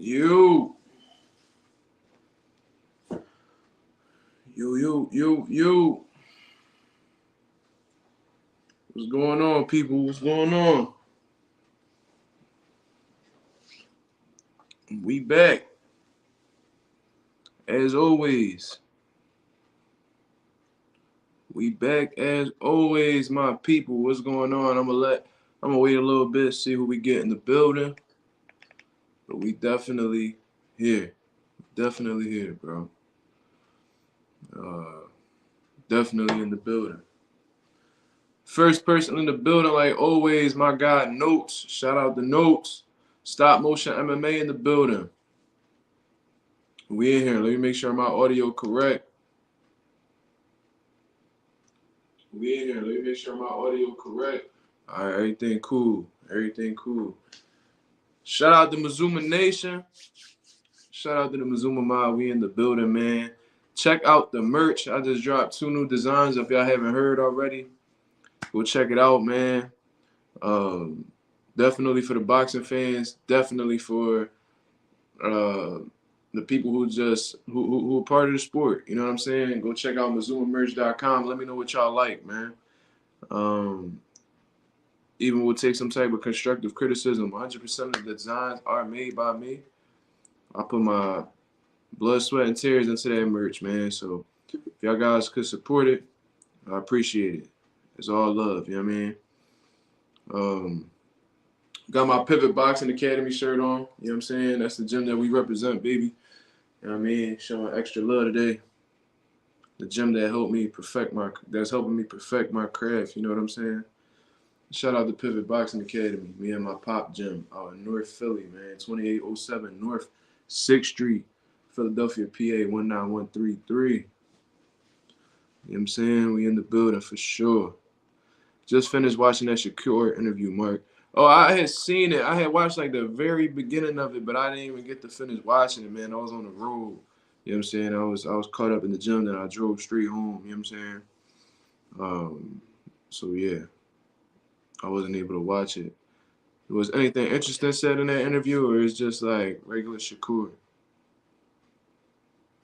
You. You. What's going on, people? What's going on? We back. As always. We back as always, my people. What's going on? I'm gonna wait a little bit, see who we get in the building. But we definitely here. Definitely here, bro. Definitely in the building. First person in the building, like always, my guy Notes. Shout out to Notes. Stop Motion MMA in the building. We in here. Let me make sure my audio correct. We in here. Let me make sure my audio correct. All right, everything cool. Everything cool. Shout out to Mazuma Nation. Shout out to the Mazuma Mob. We in the building, man. Check out the merch. I just dropped 2 new designs. If y'all haven't heard already, go check it out, man. Definitely for the boxing fans. Definitely for the people who are part of the sport. You know what I'm saying? Go check out MazumaMerch.com. Let me know what y'all like, man. Even we'll take some type of constructive criticism. 100% of the designs are made by me. I put my blood, sweat, and tears into that merch, man. So if y'all guys could support it, I appreciate it. It's all love, you know what I mean? Got my Pivot Boxing Academy shirt on. You know what I'm saying? That's the gym that we represent, baby. You know what I mean? Showing extra love today. The gym that's helping me perfect my craft. You know what I'm saying? Shout out to Pivot Boxing Academy. Me and my pop gym out in North Philly, man. 2807 North 6th Street, Philadelphia, PA 19133. You know what I'm saying? We in the building for sure. Just finished watching that Shakur interview, Mark. Oh, I had seen it. I had watched like the very beginning of it, but I didn't even get to finish watching it, man. I was on the road. You know what I'm saying? I was caught up in the gym, then I drove straight home. You know what I'm saying? So yeah, I wasn't able to watch it. Was anything interesting said in that interview, or is just like regular Shakur?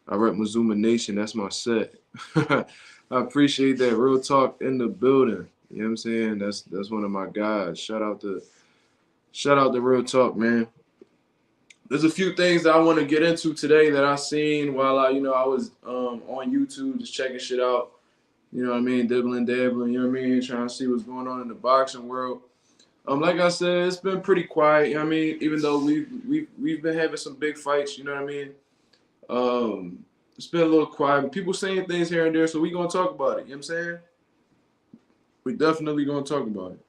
I rep Mazuma Nation. That's my set. I appreciate that. Real talk in the building. You know what I'm saying? That's one of my guys. Shout out to Real Talk, man. There's a few things that I want to get into today that I seen while I was on YouTube just checking shit out. You know what I mean? Dibbling, dabbling, you know what I mean? Trying to see what's going on in the boxing world. Like I said, it's been pretty quiet, you know what I mean? Even though we've been having some big fights, you know what I mean? It's been a little quiet, but people saying things here and there, so we gonna talk about it, you know what I'm saying? We definitely gonna talk about it.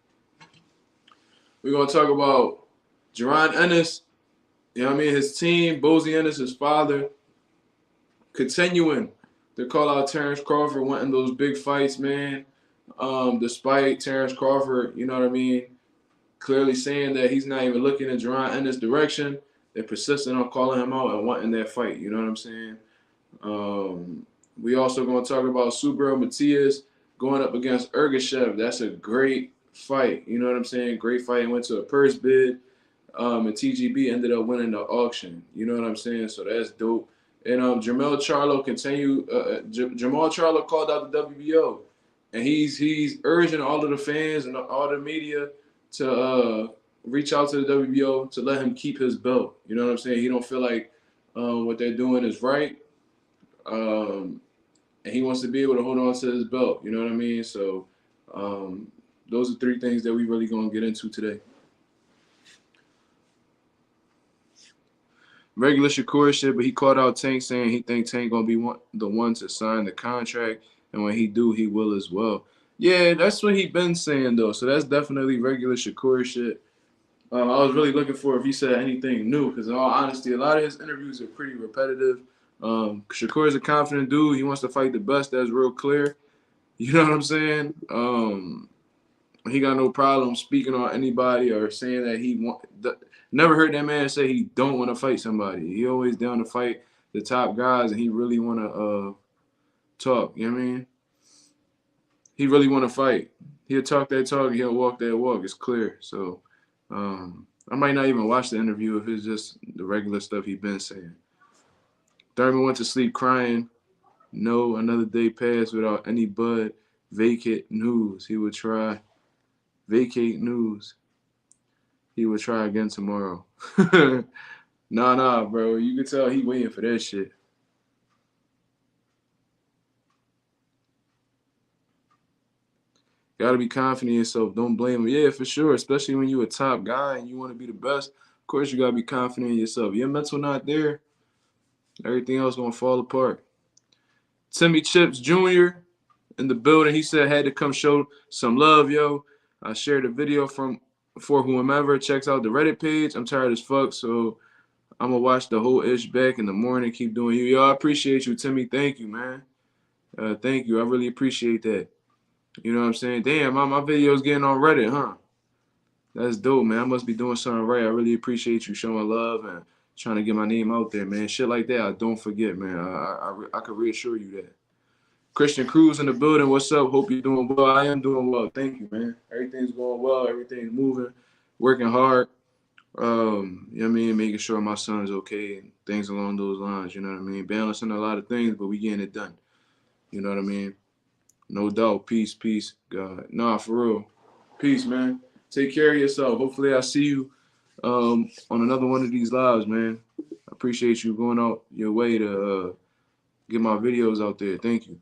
We're gonna talk about Jaron Ennis, you know what I mean? His team, Bozy Ennis, his father, continuing to call out Terence Crawford, wanting those big fights, man. Despite Terence Crawford, you know what I mean, clearly saying that he's not even looking in Jaron Ennis' direction. They're persistent on calling him out and wanting that fight. You know what I'm saying? We also going to talk about Subro Matias going up against Ergashev. That's a great fight. You know what I'm saying? Great fight. It went to a purse bid, and TGB ended up winning the auction. You know what I'm saying? So that's dope. And Jamal Charlo Jamal Charlo called out the WBO, and he's urging all of the fans and all the media to reach out to the WBO to let him keep his belt. You know what I'm saying? He don't feel like what they're doing is right, and he wants to be able to hold on to his belt. You know what I mean? So those are 3 things that we really gonna get into today. Regular Shakur shit, but he called out Tank saying he think Tank gonna be the one to sign the contract, and when he do, he will as well. Yeah, that's what he been saying though. So that's definitely regular Shakur shit. I was really looking for if he said anything new, because in all honesty, a lot of his interviews are pretty repetitive. Shakur is a confident dude. He wants to fight the best. That's real clear. You know what I'm saying? He got no problem speaking on anybody or saying that he want. Never heard that man say he don't want to fight somebody. He always down to fight the top guys, and he really want to talk. You know what I mean? He really want to fight. He'll talk that talk, and he'll walk that walk. It's clear. So I I might not even watch the interview if it's just the regular stuff he been saying. Thurman went to sleep crying. No, another day passed without any bud. Vacate news. He would try. Vacate news. He would try again tomorrow. Nah, bro. You can tell he waiting for that shit. Gotta be confident in yourself. Don't blame him. Yeah, for sure. Especially when you a top guy and you want to be the best. Of course, you gotta be confident in yourself. Your mental not there, everything else gonna fall apart. Timmy Chips Jr. in the building. He said had to come show some love, yo. I shared a video for whomever checks out the Reddit page. I'm tired as fuck, so I'm gonna watch the whole ish back in the morning. Keep doing you, yo. I appreciate you, Timmy. Thank you, man. Thank you. I really appreciate that. You know what I'm saying? Damn, my video's getting on Reddit, huh? That's dope, man. I must be doing something right. I really appreciate you showing love and trying to get my name out there, man. Shit like that, I don't forget, man. I can reassure you that. Christian Cruz in the building. What's up? Hope you're doing well. I am doing well. Thank you, man. Everything's going well. Everything's moving. Working hard. You know what I mean? Making sure my son's okay and things along those lines. You know what I mean? Balancing a lot of things, but we getting it done. You know what I mean? No doubt. Peace, God. Nah, for real. Peace, man. Take care of yourself. Hopefully I see you on another one of these lives, man. I appreciate you going out your way to get my videos out there. Thank you.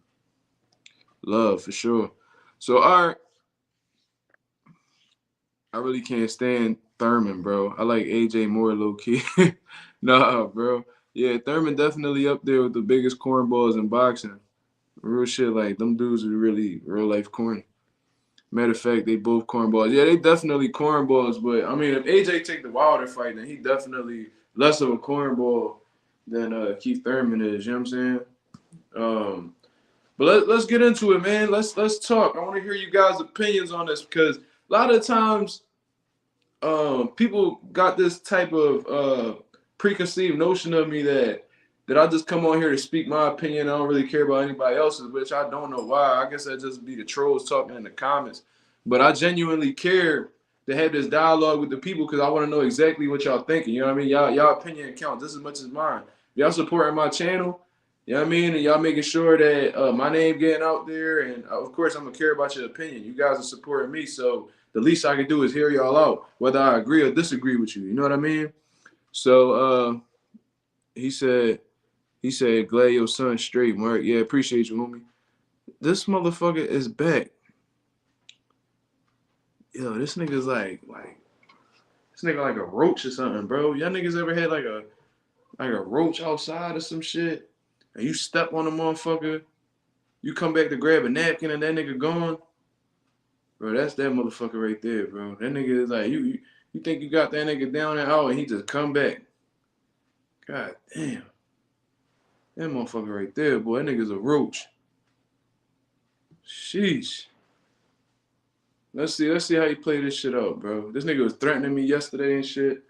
Love, for sure. So, all right. I really can't stand Thurman, bro. I like AJ more low-key. Nah, bro. Yeah, Thurman definitely up there with the biggest cornballs in boxing. Real shit, like, them dudes are really real-life corny. Matter of fact, they both cornballs. Yeah, they definitely cornballs, but, I mean, if AJ take the Wilder fight, then he definitely less of a cornball than Keith Thurman is, you know what I'm saying? But let's get into it, man. Let's talk. I want to hear you guys' opinions on this because a lot of times people got this type of preconceived notion of me that I just come on here to speak my opinion. I don't really care about anybody else's, which I don't know why. I guess that just be the trolls talking in the comments. But I genuinely care to have this dialogue with the people because I want to know exactly what y'all thinking. You know what I mean? Y'all opinion counts just as much as mine. Y'all supporting my channel. You know what I mean? And y'all making sure that my name getting out there. And of course, I'm going to care about your opinion. You guys are supporting me. So the least I can do is hear y'all out, whether I agree or disagree with you. You know what I mean? So he said, glad your son straight, Mark. Yeah, appreciate you, homie. This motherfucker is back. Yo, this nigga's like this nigga like a roach or something, bro. Y'all niggas ever had like a roach outside or some shit? And you step on a motherfucker, you come back to grab a napkin and that nigga gone. Bro, that's that motherfucker right there, bro. That nigga is like, you think you got that nigga down and out and he just come back. God damn. That motherfucker right there, boy, that nigga's a roach. Sheesh. Let's see how you play this shit out, bro. This nigga was threatening me yesterday and shit.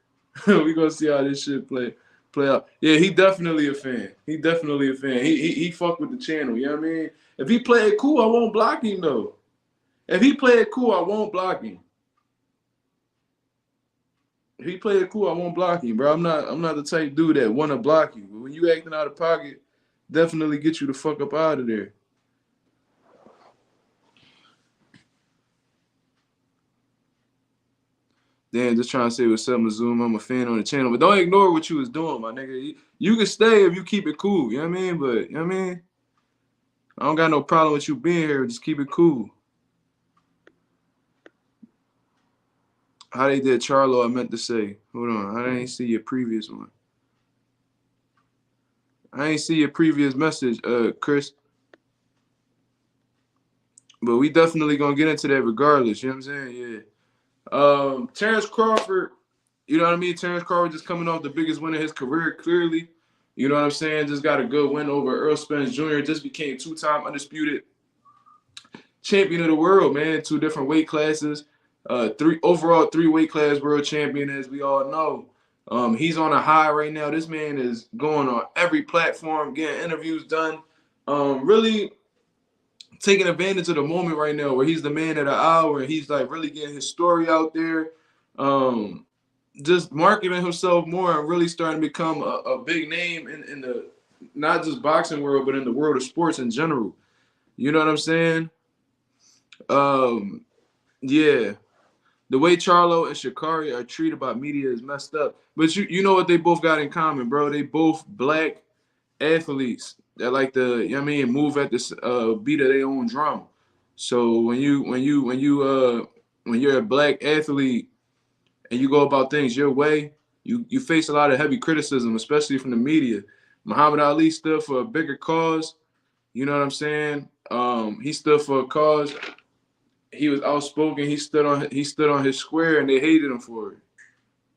We gonna see how this shit play out. Yeah, he definitely a fan. He fuck with the channel, you know what I mean? If he play it cool, I won't block him though. If he play it cool, I won't block him. If he play it cool, I won't block him, bro. I'm not the type dude that wanna block you. But when you acting out of pocket, definitely get you the fuck up out of there. Then just trying to say what's up, Zoom. I'm a fan on the channel, but don't ignore what you was doing, my nigga. You can stay if you keep it cool. You know what I mean? But you know what I mean? I don't got no problem with you being here. Just keep it cool. How they did Charlo, I meant to say. Hold on. I didn't see your previous one. I ain't see your previous message, Chris. But we definitely gonna get into that regardless. You know what I'm saying? Yeah. Terence Crawford, you know what I mean? Terence Crawford just coming off the biggest win of his career, clearly. You know what I'm saying? Just got a good win over Earl Spence Jr. Just became two-time undisputed champion of the world, man. 2 different weight classes. Overall 3 weight class world champion, as we all know. He's on a high right now. This man is going on every platform, getting interviews done. Really taking advantage of the moment right now where he's the man of the hour and he's like really getting his story out there. just marketing himself more and really starting to become a big name in the not just boxing world, but in the world of sports in general. You know what I'm saying? Um, yeah. The way Charlo and Sha'Carri are treated by media is messed up. But you know what they both got in common, bro? They both black athletes that like to, you know what I mean, move at this beat of their own drum. So when you're a black athlete and you go about things your way, you face a lot of heavy criticism, especially from the media. Muhammad Ali stood for a bigger cause. You know what I'm saying? He stood for a cause. He was outspoken. He stood on his square, and they hated him for it.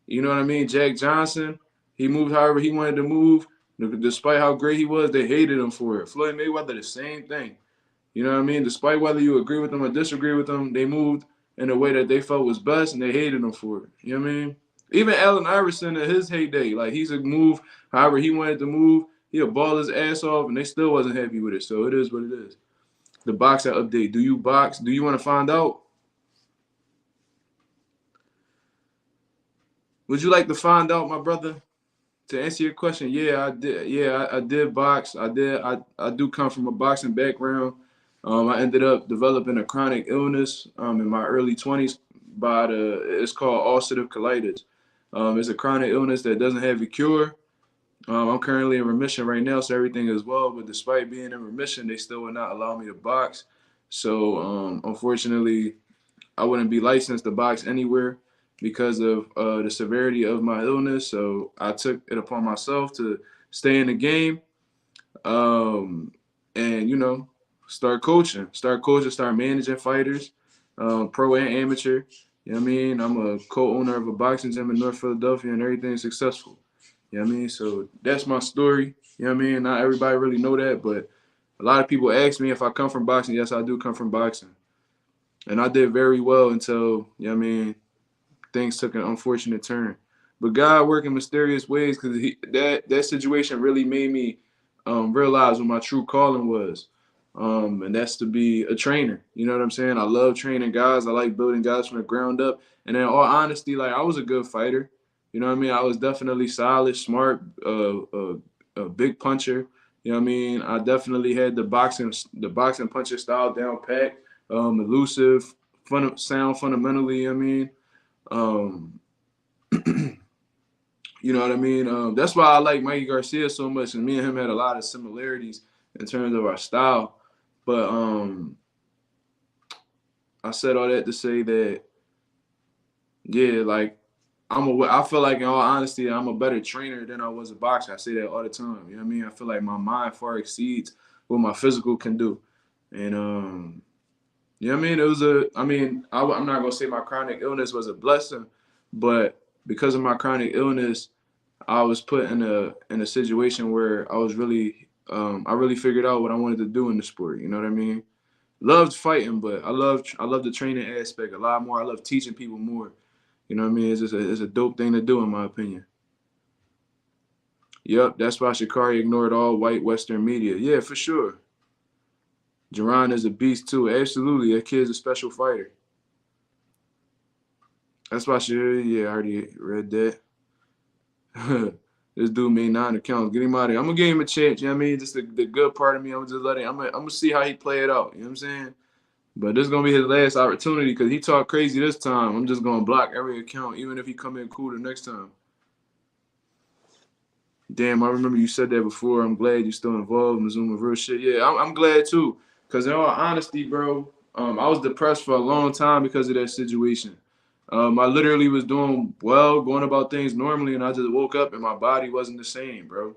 You know what I mean? Jack Johnson, he moved however he wanted to move. Despite how great he was, they hated him for it. Floyd Mayweather, the same thing. You know what I mean? Despite whether you agree with them or disagree with them, they moved in a way that they felt was best, and they hated him for it. You know what I mean? Even Allen Iverson in his heyday, like he's a move however he wanted to move. He'll ball his ass off, and they still wasn't happy with it. So it is what it is. The boxer update. Do you box? Do you want to find out? Would you like to find out, my brother? To answer your question, yeah, I did. Yeah, I did box. I did. I do come from a boxing background. I ended up developing a chronic illness in my early 20s it's called ulcerative colitis. It's a chronic illness that doesn't have a cure. I'm currently in remission right now, so everything is well. But despite being in remission, they still would not allow me to box. So unfortunately, I wouldn't be licensed to box anywhere because of the severity of my illness. So I took it upon myself to stay in the game, um, and start managing fighters, pro and amateur. You know what I mean? I'm a co-owner of a boxing gym in North Philadelphia, and everything's successful. You know what I mean? So that's my story. You know what I mean? Not everybody really know that, but a lot of people ask me if I come from boxing. Yes, I do come from boxing. And I did very well until, you know what I mean, things took an unfortunate turn. But God worked in mysterious ways because that situation really made me realize what my true calling was. And that's to be a trainer. You know what I'm saying? I love training guys. I like building guys from the ground up. And in all honesty, like I was a good fighter. You know what I mean? I was definitely solid, smart, a big puncher. You know what I mean? I definitely had the boxing puncher style down pat, elusive, sound fundamentally. You know what I mean? Um, you know what I mean? That's why I like Mikey Garcia so much, and me and him had a lot of similarities in terms of our style. But I said all that to say that, yeah, like I feel like in all honesty, I'm a better trainer than I was a boxer. I say that all the time. You know what I mean? I feel like my mind far exceeds what my physical can do, and you know what I mean? I'm not gonna say my chronic illness was a blessing, but because of my chronic illness, I was put in a situation where I really figured out what I wanted to do in the sport. You know what I mean? Loved fighting, but I love the training aspect a lot more. I love teaching people more. You know what I mean? It's a dope thing to do in my opinion. Yep, that's why Sha'Carri ignored all white Western media. Yeah, for sure. Jaron is a beast too. Absolutely, that kid's a special fighter. That's why I already read that. This dude made 9 accounts. Get him out of here. I'm gonna give him a chance. You know what I mean? Just the good part of me. I'm just letting. I'm gonna see how he play it out. You know what I'm saying? But this is gonna be his last opportunity because he talked crazy this time. I'm just gonna block every account, even if he come in cool the next time. Damn, I remember you said that before. I'm glad you're still involved in Zoom real shit. Yeah, I'm glad too. Cause in all honesty, bro, I was depressed for a long time because of that situation. I literally was doing well, going about things normally, and I just woke up and my body wasn't the same, bro.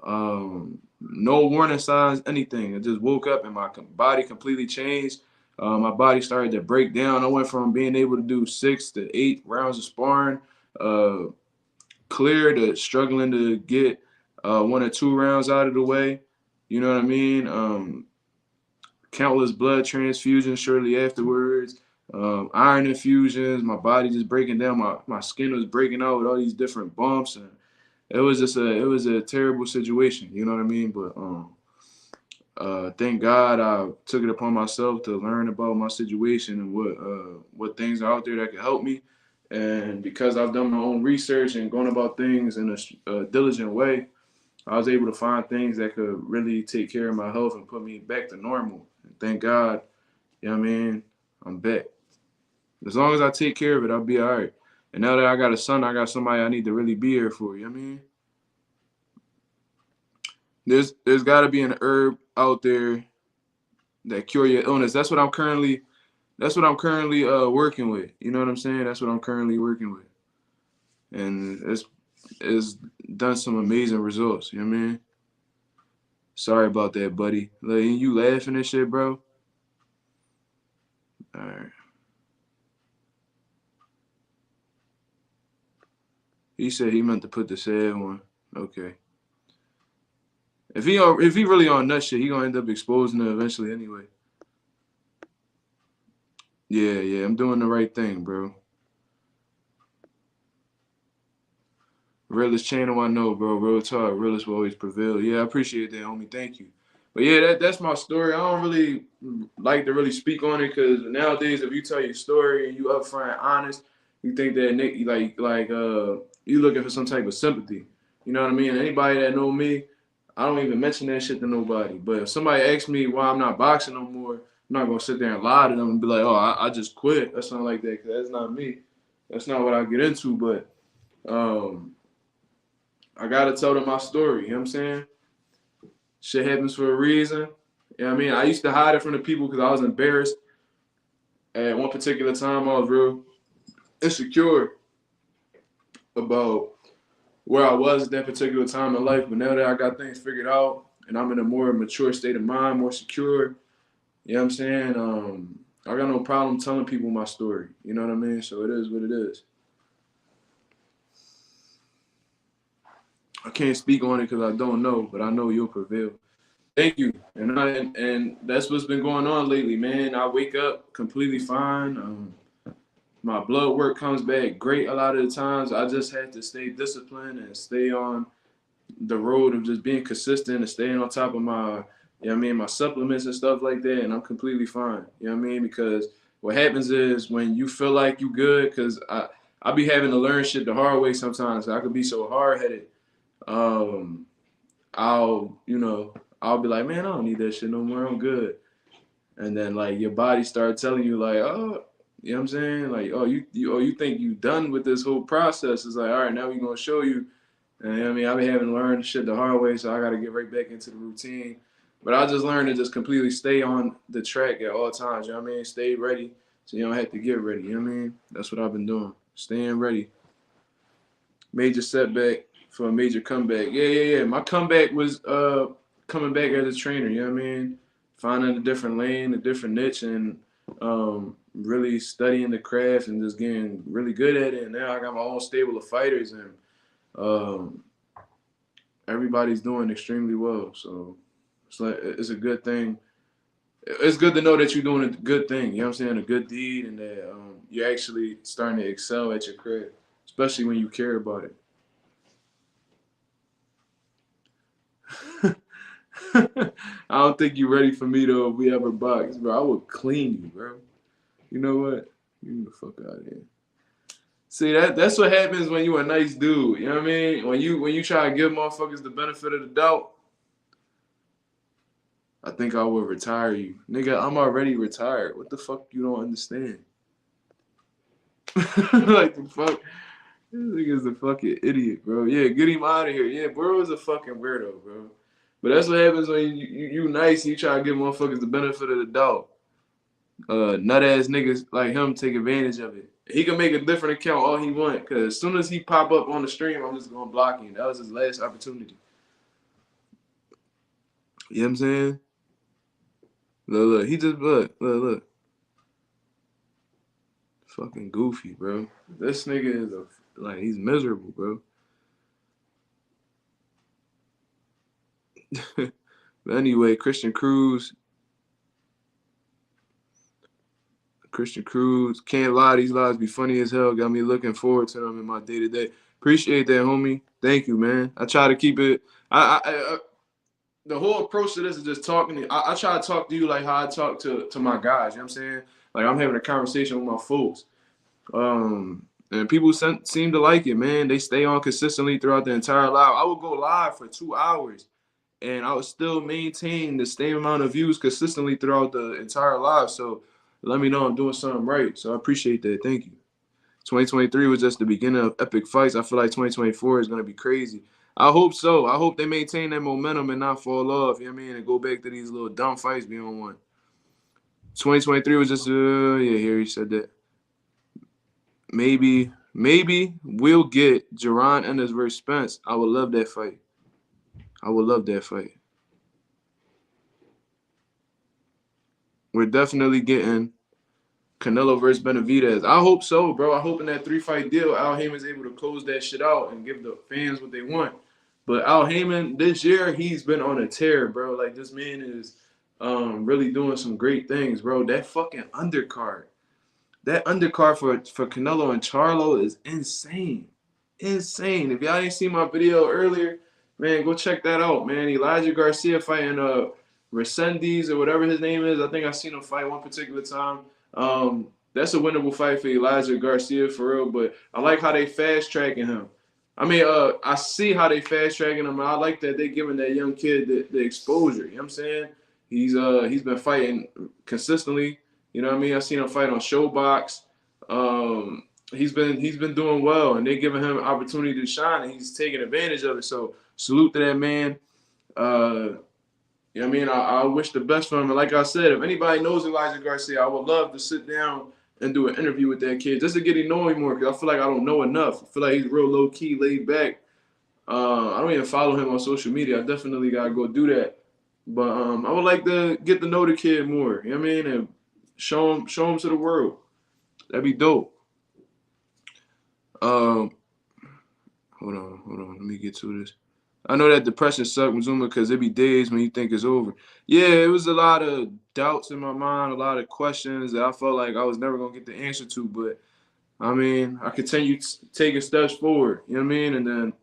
No warning signs, anything. I just woke up and my body completely changed. My body started to break down. I went from being able to do 6 to 8 rounds of sparring, uh, clear to struggling to get 1 or 2 rounds out of the way. You know what I mean? Countless blood transfusions shortly afterwards, iron infusions, my body just breaking down, my skin was breaking out with all these different bumps, and it was a terrible situation, you know what I mean? But thank God I took it upon myself to learn about my situation and what things are out there that can help me. And because I've done my own research and gone about things in a diligent way, I was able to find things that could really take care of my health and put me back to normal. And thank God, you know what I mean? I'm back. As long as I take care of it, I'll be all right. And now that I got a son, I got somebody I need to really be here for, you know what I mean? There's got to be an herb out there that cure your illness. That's what I'm currently working with. You know what I'm saying? That's what I'm currently working with. And it's done some amazing results, you know what I mean? Sorry about that, buddy. Like, you laughing and shit, bro? All right. He said he meant to put the sad one. Okay. If he really on nut shit, he gonna end up exposing it eventually anyway. Yeah, I'm doing the right thing, bro. Realest channel I know, bro. Real talk. Realest will always prevail. Yeah, I appreciate that, homie. Thank you. But yeah, that's my story. I don't really like to really speak on it because nowadays, if you tell your story and you upfront and honest, you think that Nick you looking for some type of sympathy. You know what I mean? Anybody that know me, I don't even mention that shit to nobody. But if somebody asks me why I'm not boxing no more, I'm not gonna sit there and lie to them and be like, oh, I just quit. That's not like that. Cause that's not me. That's not what I get into. But um, I gotta tell them my story. You know what I'm saying? Shit happens for a reason. You know what I mean? I used to hide it from the people because I was embarrassed. At one particular time, I was real insecure about where I was at that particular time in life. But now that I got things figured out and I'm in a more mature state of mind, more secure, you know what I'm saying? I got no problem telling people my story. You know what I mean? So it is what it is. I can't speak on it because I don't know, but I know you'll prevail. Thank you. And that's what's been going on lately, man. I wake up completely fine. My blood work comes back great a lot of the times. I just have to stay disciplined and stay on the road of just being consistent and staying on top of my, you know what I mean, my supplements and stuff like that. And I'm completely fine. You know what I mean? Because what happens is when you feel like you good, because I be having to learn shit the hard way sometimes. I could be so hard headed. Um, I'll be like, man, I don't need that shit no more. I'm good. And then like your body starts telling you like, oh, you know what I'm saying? Like, you think you done with this whole process. It's like, all right, now we're gonna show you. And you know what I mean, I've been having to learn shit the hard way, so I gotta get right back into the routine. But I just learned to just completely stay on the track at all times, you know what I mean? Stay ready so you don't have to get ready, you know what I mean? That's what I've been doing. Staying ready. Major setback for a major comeback. Yeah. My comeback was coming back as a trainer, you know what I mean? Finding a different lane, a different niche, and really studying the craft and just getting really good at it. And now I got my own stable of fighters, and um, everybody's doing extremely well. So it's a good thing. It's good to know that you're doing a good thing. You know what I'm saying? A good deed, and that you're actually starting to excel at your craft, especially when you care about it. I don't think you're ready for me though. If we ever box, bro, I would clean you, bro. You know what? Get the fuck out of here. See that's what happens when you a nice dude. You know what I mean? When you try to give motherfuckers the benefit of the doubt, I think I will retire you, nigga. I'm already retired. What the fuck you don't understand? Like the fuck. This nigga's a fucking idiot, bro. Yeah, get him out of here. Yeah, bro is a fucking weirdo, bro. But that's what happens when you nice and you try to give motherfuckers the benefit of the doubt. Nut ass niggas like him take advantage of it. He can make a different account all he want, cause as soon as he pop up on the stream, I'm just gonna block him. That was his last opportunity. You know what I'm saying? Look, he just look. Fucking goofy, bro. This nigga is he's miserable, bro. But anyway, Christian Cruz, can't lie, these lives be funny as hell. Got me looking forward to them in my day to day. Appreciate that, homie. Thank you, man. I try to keep it. The whole approach to this is just talking. I try to talk to you like how I talk to my guys. You know what I'm saying? Like I'm having a conversation with my folks. And people seem to like it, man. They stay on consistently throughout the entire live. I would go live for 2 hours, and I would still maintain the same amount of views consistently throughout the entire live. So let me know I'm doing something right. So I appreciate that. Thank you. 2023 was just the beginning of epic fights. I feel like 2024 is going to be crazy. I hope so. I hope they maintain that momentum and not fall off, you know what I mean, and go back to these little dumb fights we don't want. 2023 was just, yeah, here he said that. Maybe we'll get Jaron Ennis versus Spence. I would love that fight. I would love that fight. We're definitely getting Canelo versus Benavidez. I hope so, bro. I hope in that 3-fight deal, Al Heyman's able to close that shit out and give the fans what they want. But Al Heyman, this year, he's been on a tear, bro. Like, this man is really doing some great things, bro. That fucking undercard. That undercard for Canelo and Charlo is insane. Insane. If y'all ain't seen my video earlier, man, go check that out, man. Elijah Garcia fighting Resendiz or whatever his name is. I think I seen him fight one particular time. That's a winnable fight for Elijah Garcia for real, but I like how they fast tracking him. I mean, I see how they fast tracking him. I like that they giving that young kid the exposure. You know what I'm saying? He's been fighting consistently. You know what I mean? I seen him fight on Showbox. He's been doing well, and they're giving him an opportunity to shine, and he's taking advantage of it. So salute to that man. You know what I mean? I wish the best for him. And like I said, if anybody knows Elijah Garcia, I would love to sit down and do an interview with that kid just to get to know him more, because I feel like I don't know enough. I feel like he's real low key, laid back. I don't even follow him on social media. I definitely gotta go do that. But I would like to get to know the kid more. You know what I mean? And show him to the world. That'd be dope. Hold on. Let me get to this. I know that depression sucked, Mazuma, because it be days when you think it's over. Yeah, it was a lot of doubts in my mind, a lot of questions that I felt like I was never going to get the answer to. But, I mean, I continue taking steps forward. You know what I mean? And then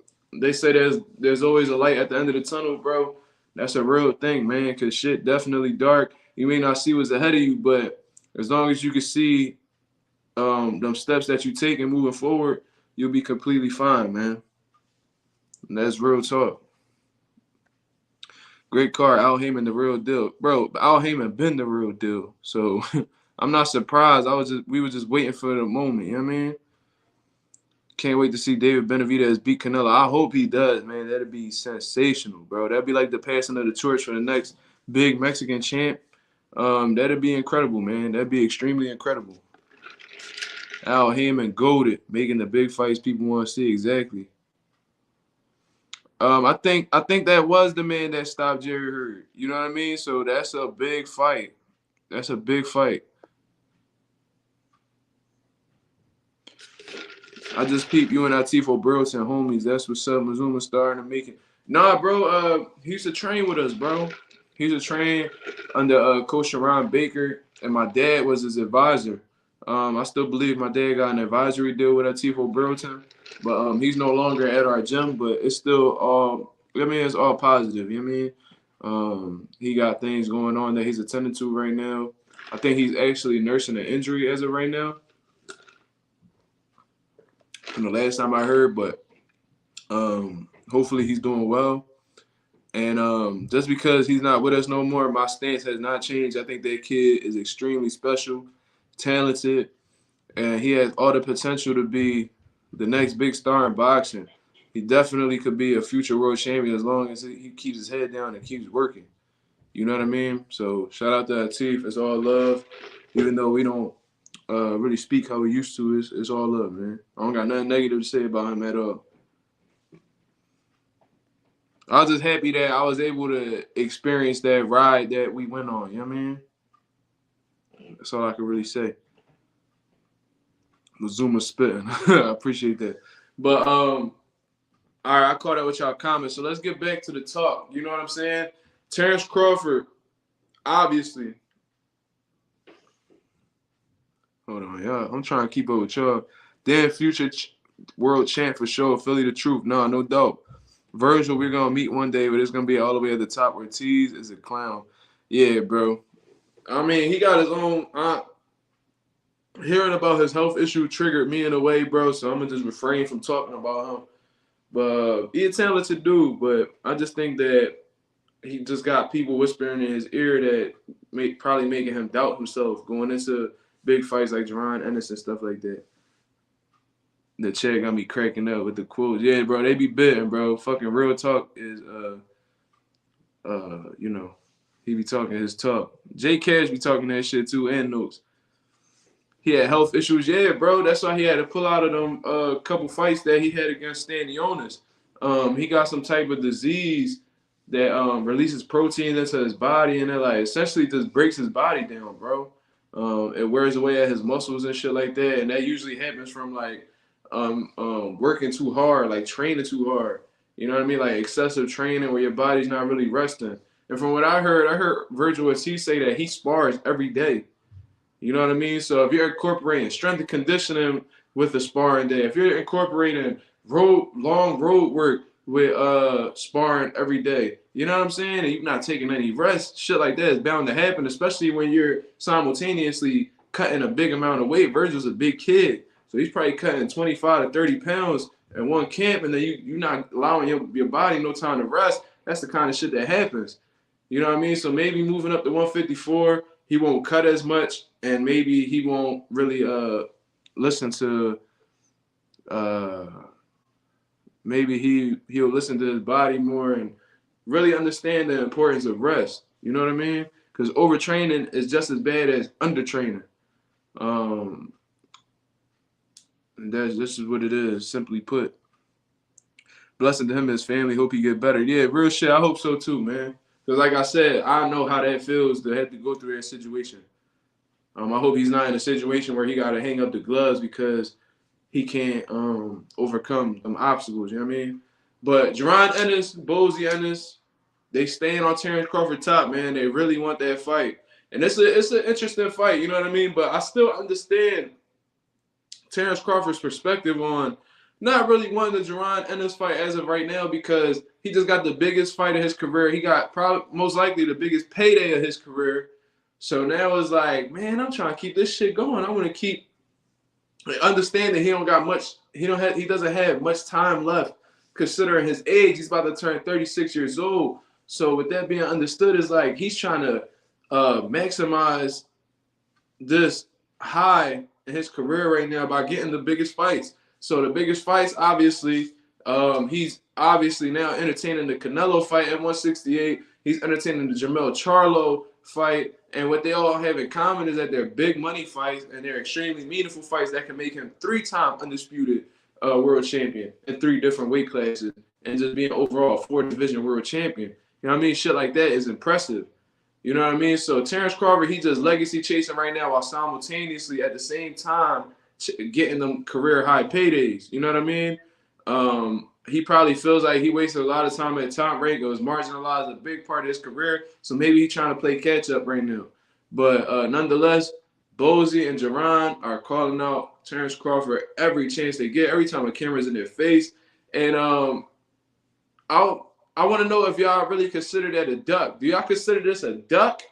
they say there's always a light at the end of the tunnel, bro. That's a real thing, man, because shit definitely dark. You may not see what's ahead of you, but as long as you can see them steps that you take and moving forward, you'll be completely fine, man. And that's real talk. Great card, Al Heyman, the real deal, bro. Al Heyman been the real deal, so I'm not surprised. We were just waiting for the moment. You know what I mean? Can't wait to see David Benavidez beat Canelo. I hope he does, man. That'd be sensational, bro. That'd be like the passing of the torch for the next big Mexican champ. That'd be incredible, man. That'd be extremely incredible. Al Heyman goated, making the big fights people want to see. Exactly. I think that was the man that stopped Jerry Hurd. You know what I mean? So that's a big fight. That's a big fight. I just peeped you and Atifo Burleson, homies. That's what's up. Mazuma starting to make it. Nah, bro. He used to train with us, bro. He used to train under Coach Sharon Baker, and my dad was his advisor. I still believe my dad got an advisory deal with Atifo Burleson, but he's no longer at our gym. But it's still all. I mean, it's all positive. You know what I mean? He got things going on that he's attending to right now. I think he's actually nursing an injury as of right now. From the last time I heard, but hopefully he's doing well. And just because he's not with us no more, my stance has not changed. I think that kid is extremely special, talented, and he has all the potential to be the next big star in boxing. He definitely could be a future world champion as long as he keeps his head down and keeps working. You know what I mean? So shout out to Atif. It's all love, even though we don't really speak how we used to. It's all love, man. I don't got nothing negative to say about him at all. I was just happy that I was able to experience that ride that we went on. You know what I mean? That's all I can really say. Mazuma spitting. I appreciate that. But all right, I caught up with y'all comments. So let's get back to the talk. You know what I'm saying? Terence Crawford, obviously. Hold on, y'all. I'm trying to keep up with y'all. Then future world champ for sure. Philly the truth. No doubt. Virgil, we're going to meet one day, but it's going to be all the way at the top. Ortiz is a clown. Yeah, bro. I mean, he got his own. hearing about his health issue triggered me in a way, bro. So I'm gonna just refrain from talking about him. But he's a talented dude. But I just think that he just got people whispering in his ear that probably making him doubt himself going into big fights like Jaron, Ennis, and stuff like that. The check got me cracking up with the quotes. Yeah, bro, they be bitten, bro. Fucking real talk is you know, he be talking his talk. Jay Cash be talking that shit too, and Notes. He had health issues, yeah, bro. That's why he had to pull out of them couple fights that he had against Stanionis. He got some type of disease that releases protein into his body, and it like essentially just breaks his body down, bro. It wears away at his muscles and shit like that, and that usually happens from like working too hard, like training too hard. You know what I mean? Like excessive training where your body's not really resting. And from what I heard Virgil Ortiz say that he spars every day. You know what I mean? So if you're incorporating strength and conditioning with the sparring day, if you're incorporating long road work with sparring every day, you know what I'm saying? And you're not taking any rest, shit like that is bound to happen, especially when you're simultaneously cutting a big amount of weight. Virgil's a big kid. So he's probably cutting 25 to 30 pounds in one camp, and then you're not allowing your body no time to rest. That's the kind of shit that happens. You know what I mean? So maybe moving up to 154, he won't cut as much, and maybe he won't really listen to maybe he'll listen to his body more and really understand the importance of rest. You know what I mean? Because overtraining is just as bad as undertraining. This is what it is, simply put. Blessing to him and his family. Hope he get better. Yeah, real shit. I hope so too, man. Because like I said, I know how that feels to have to go through that situation. I hope he's not in a situation where he got to hang up the gloves because he can't overcome some obstacles. You know what I mean? But Jaron Ennis, Bozy Ennis, they staying on Terence Crawford top, man. They really want that fight. And it's an interesting fight, you know what I mean? But I still understand Terence Crawford's perspective on not really wanting the Jaron Ennis fight as of right now because he just got the biggest fight of his career. He got probably most likely the biggest payday of his career. So now it's like, man, I'm trying to keep this shit going. I want to keep understand that he don't got much. He doesn't have much time left considering his age. He's about to turn 36 years old. So with that being understood, it's like he's trying to maximize this high in his career right now by getting the biggest fights. So the biggest fights, obviously, he's obviously now entertaining the Canelo fight at 168. He's entertaining the Jermell Charlo fight. And what they all have in common is that they're big money fights and they're extremely meaningful fights that can make him 3-time undisputed world champion in 3 different weight classes and just being overall 4-division world champion. You know what I mean? Shit like that is impressive. You know what I mean? So Terence Crawford, he just legacy chasing right now while simultaneously at the same time getting them career high paydays. You know what I mean? He probably feels like he wasted a lot of time at top rank. It was marginalized a big part of his career. So maybe he's trying to play catch up right now. But nonetheless, Bozy and Jaron are calling out Terence Crawford every chance they get, every time a camera's in their face. And I want to know if y'all really consider that a duck. Do y'all consider this a duck?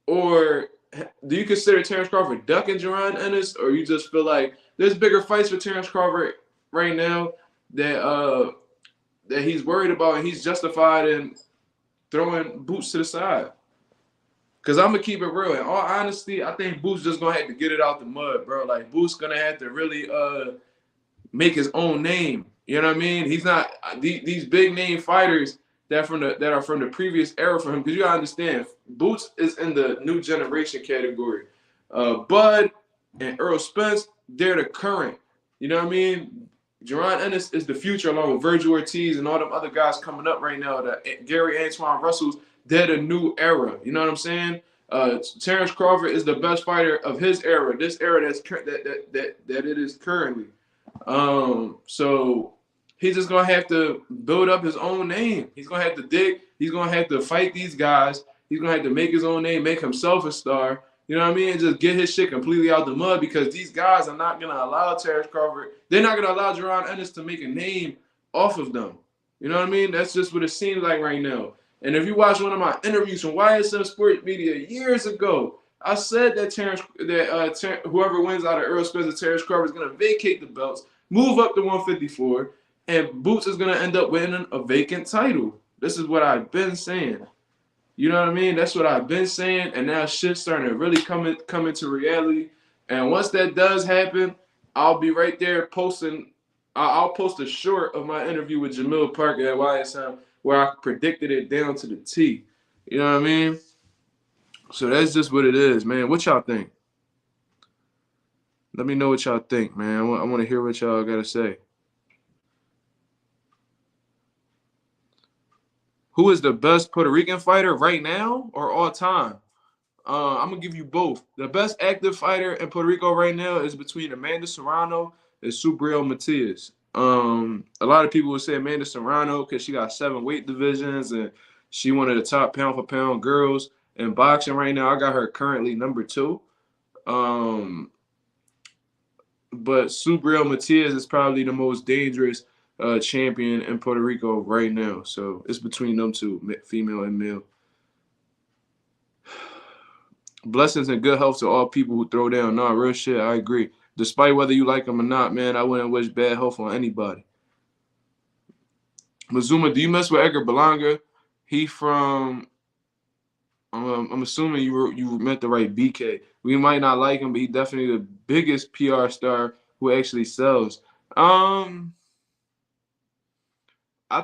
Or do you consider Terence Crawford ducking Jaron Ennis? Or you just feel like there's bigger fights for Terence Crawford right now that he's worried about and he's justified in throwing Boots to the side? Because I'm going to keep it real. In all honesty, I think Boots just going to have to get it out the mud, bro. Like, Boots going to have to really make his own name. You know what I mean? He's not these big name fighters that are from the previous era for him. Because you gotta understand, Boots is in the new generation category. Bud and Earl Spence, they're the current. You know what I mean? Jaron Ennis is the future, along with Virgil Ortiz and all them other guys coming up right now. Gary Antoine Russells, they're the new era. You know what I'm saying? Terence Crawford is the best fighter of his era. This era that it is currently. So he's just gonna have to build up his own name. He's gonna have to dig. He's gonna have to fight these guys. He's gonna have to make his own name, make himself a star. You know what I mean? And just get his shit completely out the mud because these guys are not gonna allow Terence Crawford. They're not gonna allow Jaron Ennis to make a name off of them. You know what I mean? That's just what it seems like right now. And if you watch one of my interviews from YSM Sports Media years ago, I said that whoever wins out of Earl Spence and Terence Crawford is gonna vacate the belts, move up to 154, and Boots is gonna end up winning a vacant title. This is what I've been saying. You know what I mean? That's what I've been saying, and now shit's starting to really come into reality. And once that does happen, I'll be right there posting. I'll post a short of my interview with Jamil Parker at YSM where I predicted it down to the T. You know what I mean? So that's just what it is, man. What y'all think? Let me know what y'all think, man. I want to hear what y'all got to say. Who is the best Puerto Rican fighter right now or all time? I'm going to give you both. The best active fighter in Puerto Rico right now is between Amanda Serrano and Subriel Matias. A lot of people would say Amanda Serrano because she got 7 weight divisions and she one of the top pound-for-pound girls in boxing right now. I got her currently number 2. But Subriel Matias is probably the most dangerous champion in Puerto Rico right now. So it's between them two, female and male. Blessings and good health to all people who throw down. Nah, real shit, I agree. Despite whether you like them or not, man, I wouldn't wish bad health on anybody. Mazuma, do you mess with Edgar Berlanga? He from, I'm assuming you meant the right BK. We might not like him, but he's definitely the biggest PR star who actually sells. I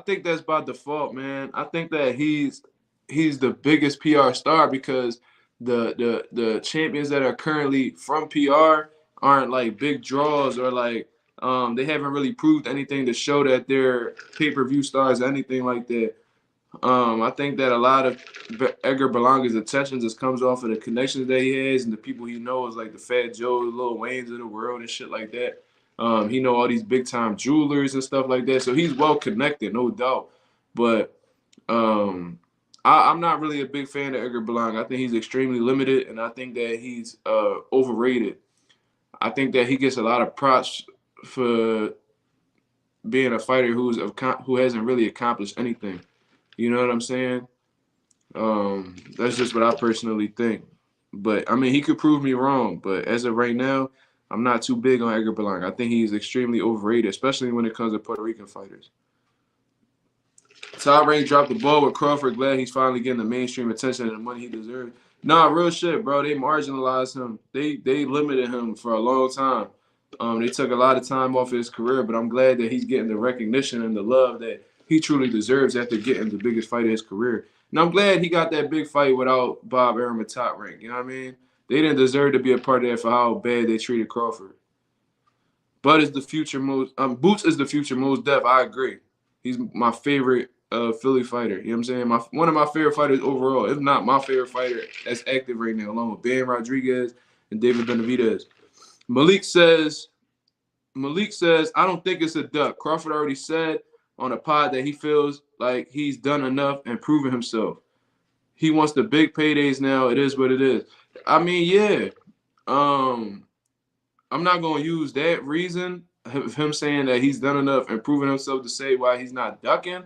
think that's by default, man. I think that he's the biggest PR star because the champions that are currently from PR aren't like big draws or like they haven't really proved anything to show that they're pay-per-view stars or anything like that. I think that a lot of Edgar Berlanga's attention just comes off of the connections that he has and the people he knows, like the Fat Joe, the Lil Waynes of the world and shit like that. He know all these big time jewelers and stuff like that, so he's well connected, no doubt. But I'm not really a big fan of Edgar Berlanga. I think he's extremely limited, and I think that he's overrated. I think that he gets a lot of props for being a fighter who hasn't really accomplished anything. You know what I'm saying? That's just what I personally think. But, I mean, he could prove me wrong. But as of right now, I'm not too big on Edgar Berlanga. I think he's extremely overrated, especially when it comes to Puerto Rican fighters. Top Rank dropped the ball with Crawford. Glad he's finally getting the mainstream attention and the money he deserves. Nah, real shit, bro. They marginalized him. They limited him for a long time. They took a lot of time off his career, but I'm glad that he's getting the recognition and the love that he truly deserves after getting the biggest fight of his career. And I'm glad he got that big fight without Bob Arum at Top Rank. You know what I mean? They didn't deserve to be a part of that for how bad they treated Crawford. Bud is the future most. Boots is the future most depth. I agree. He's my favorite Philly fighter. You know what I'm saying? One of my favorite fighters overall, if not my favorite fighter that's active right now, along with Ben Rodriguez and David Benavidez. Malik says, I don't think it's a duck. Crawford already said on a pod that he feels like he's done enough and proven himself. He wants the big paydays now. It is what it is. I mean, yeah. I'm not going to use that reason of him saying that he's done enough and proven himself to say why he's not ducking.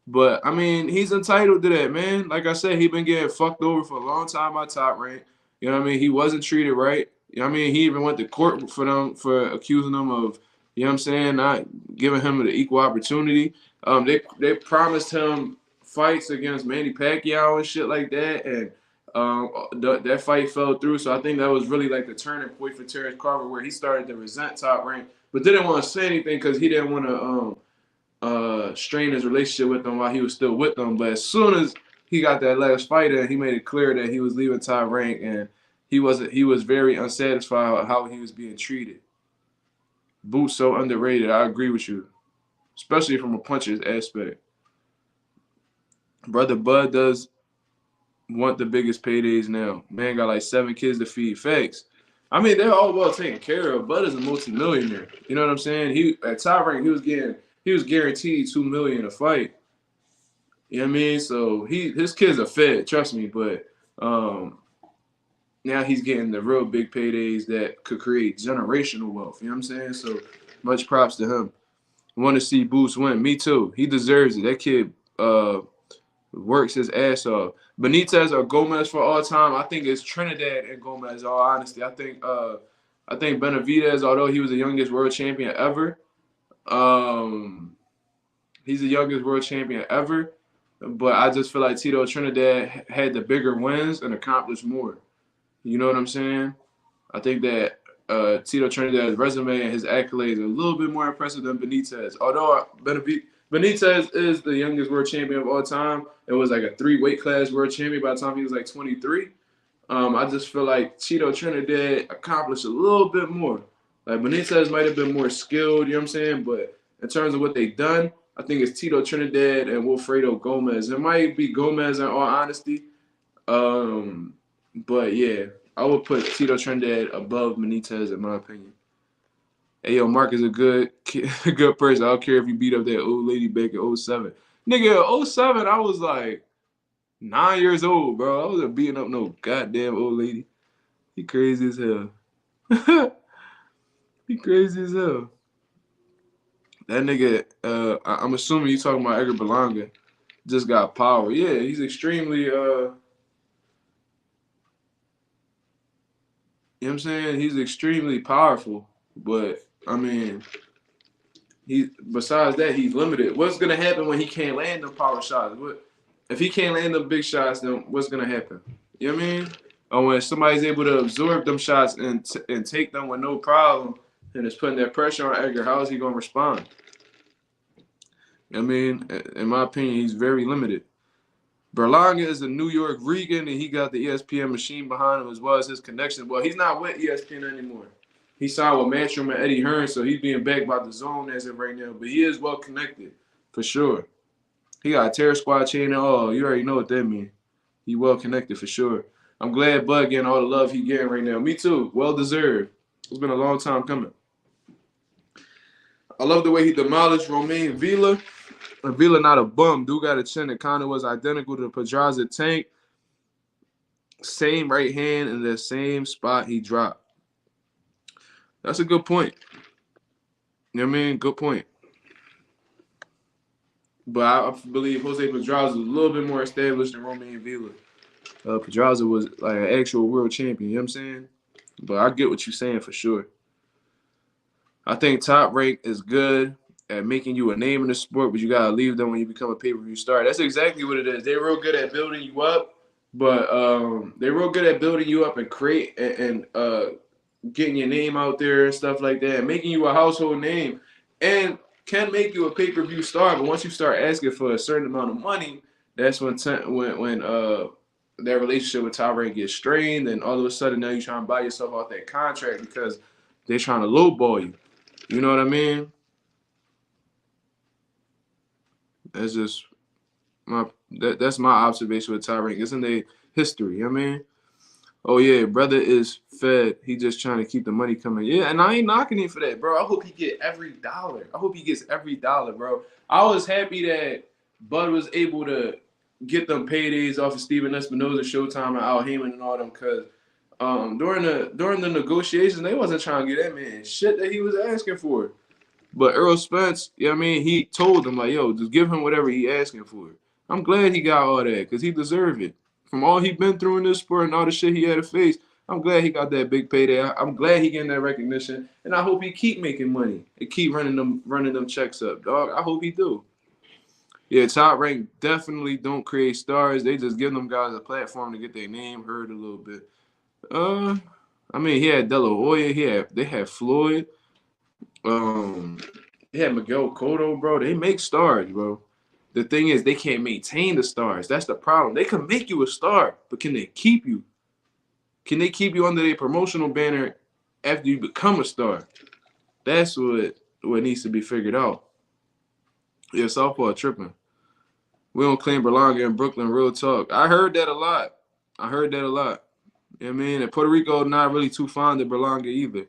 But, I mean, he's entitled to that, man. Like I said, he's been getting fucked over for a long time by Top Rank. You know what I mean? He wasn't treated right. You know what I mean? He even went to court for them for accusing them of, you know what I'm saying, not giving him the equal opportunity. They promised him fights against Manny Pacquiao and shit like that, and that fight fell through. So I think that was really like the turning point for Terence Crawford, where he started to resent Top Rank, but didn't want to say anything because he didn't want to strain his relationship with them while he was still with them. But as soon as he got that last fight in, he made it clear that he was leaving Top Rank, and he was very unsatisfied with how he was being treated. Boots so underrated. I agree with you, especially from a puncher's aspect. Brother Bud does want the biggest paydays now. Man got like 7 kids to feed. Facts. I mean, they're all well taken care of. Bud is a multimillionaire. You know what I'm saying? He at Top Rank, he was guaranteed $2 million a fight. You know what I mean? So his kids are fed, trust me. But now he's getting the real big paydays that could create generational wealth. You know what I'm saying? So much props to him. I want to see Boots win. Me too. He deserves it. That kid works his ass off. Benitez or Gomez for all time, I think it's Trinidad and Gomez. In all honesty, I think Benavidez, although he was the youngest world champion ever, he's the youngest world champion ever. But I just feel like Tito Trinidad had the bigger wins and accomplished more. You know what I'm saying? I think that Tito Trinidad's resume and his accolades are a little bit more impressive than Benitez. Although Benitez is the youngest world champion of all time. It was like a 3 weight class world champion by the time he was like 23. I just feel like Tito Trinidad accomplished a little bit more. Like Benitez might have been more skilled, you know what I'm saying? But in terms of what they've done, I think it's Tito Trinidad and Wilfredo Gomez. It might be Gomez in all honesty. But yeah, I would put Tito Trinidad above Benitez in my opinion. Hey, yo, Mark is a good person. I don't care if you beat up that old lady back in 07. Nigga, 07, I was like 9 years old, bro. I wasn't beating up no goddamn old lady. He crazy as hell. He crazy as hell. That nigga, I'm assuming you talking about Edgar Berlanga, just got power. Yeah, he's extremely, you know what I'm saying? He's extremely powerful. But, I mean, besides that, he's limited. What's going to happen when he can't land them power shots? If he can't land them big shots, then what's going to happen? You know what I mean? Or when somebody's able to absorb them shots and take them with no problem and is putting that pressure on Edgar, how is he going to respond? You know what I mean? In my opinion, he's very limited. Berlanga is a New York Regan, and he got the ESPN machine behind him as well as his connection. Well, he's not with ESPN anymore. He signed with Matchroom and Eddie Hearn, so he's being backed by the Zone as of right now. But he is well connected, for sure. He got a Terror Squad chain and all. You already know what that means. He well connected for sure. I'm glad Bud getting all the love he getting right now. Me too. Well deserved. It's been a long time coming. I love the way he demolished Romain Villa. And Villa not a bum. Dude got a chin that kind of was identical to Pedraza Tank. Same right hand in the same spot he dropped. That's a good point. You know what I mean? Good point. But I believe Jose Pedraza was a little bit more established than Romain Villa. Pedraza was like an actual world champion, you know what I'm saying? But I get what you're saying for sure. I think Top Rank is good at making you a name in the sport, but you got to leave them when you become a pay-per-view star. That's exactly what it is. They're real good at building you up, but they're real good at building you up and create and getting your name out there and stuff like that, and making you a household name, and can make you a pay-per-view star. But once you start asking for a certain amount of money, that's when that relationship with Top Rank gets strained, and all of a sudden now you're trying to buy yourself off that contract because they're trying to lowball you. You know what I mean? That's just that's my observation with Top Rank. It's in their history, you know what I mean? Oh, yeah, brother is fed. He just trying to keep the money coming. Yeah, and I ain't knocking him for that, bro. I hope he get every dollar. I hope he gets every dollar, bro. I was happy that Bud was able to get them paydays off of Steven Espinoza, Showtime, and Al Heyman and all them, because during the negotiations, they wasn't trying to get that man shit that he was asking for. But Earl Spence, you know what I mean, he told them, like, yo, just give him whatever he asking for. I'm glad he got all that because he deserved it. From all he been through in this sport and all the shit he had to face, I'm glad he got that big payday. I'm glad he getting that recognition, and I hope he keep making money and keep running them checks up, dog. I hope he do. Yeah, Top Rank definitely don't create stars. They just give them guys a platform to get their name heard a little bit. I mean, he had De La Hoya. They had Floyd. They had Miguel Cotto, bro. They make stars, bro. The thing is, they can't maintain the stars. That's the problem. They can make you a star, but can they keep you? Can they keep you under their promotional banner after you become a star? That's what needs to be figured out. Yeah, Southpaw tripping. We don't claim Berlanga in Brooklyn, real talk. I heard that a lot. You know what I mean? And Puerto Rico not really too fond of Berlanga either.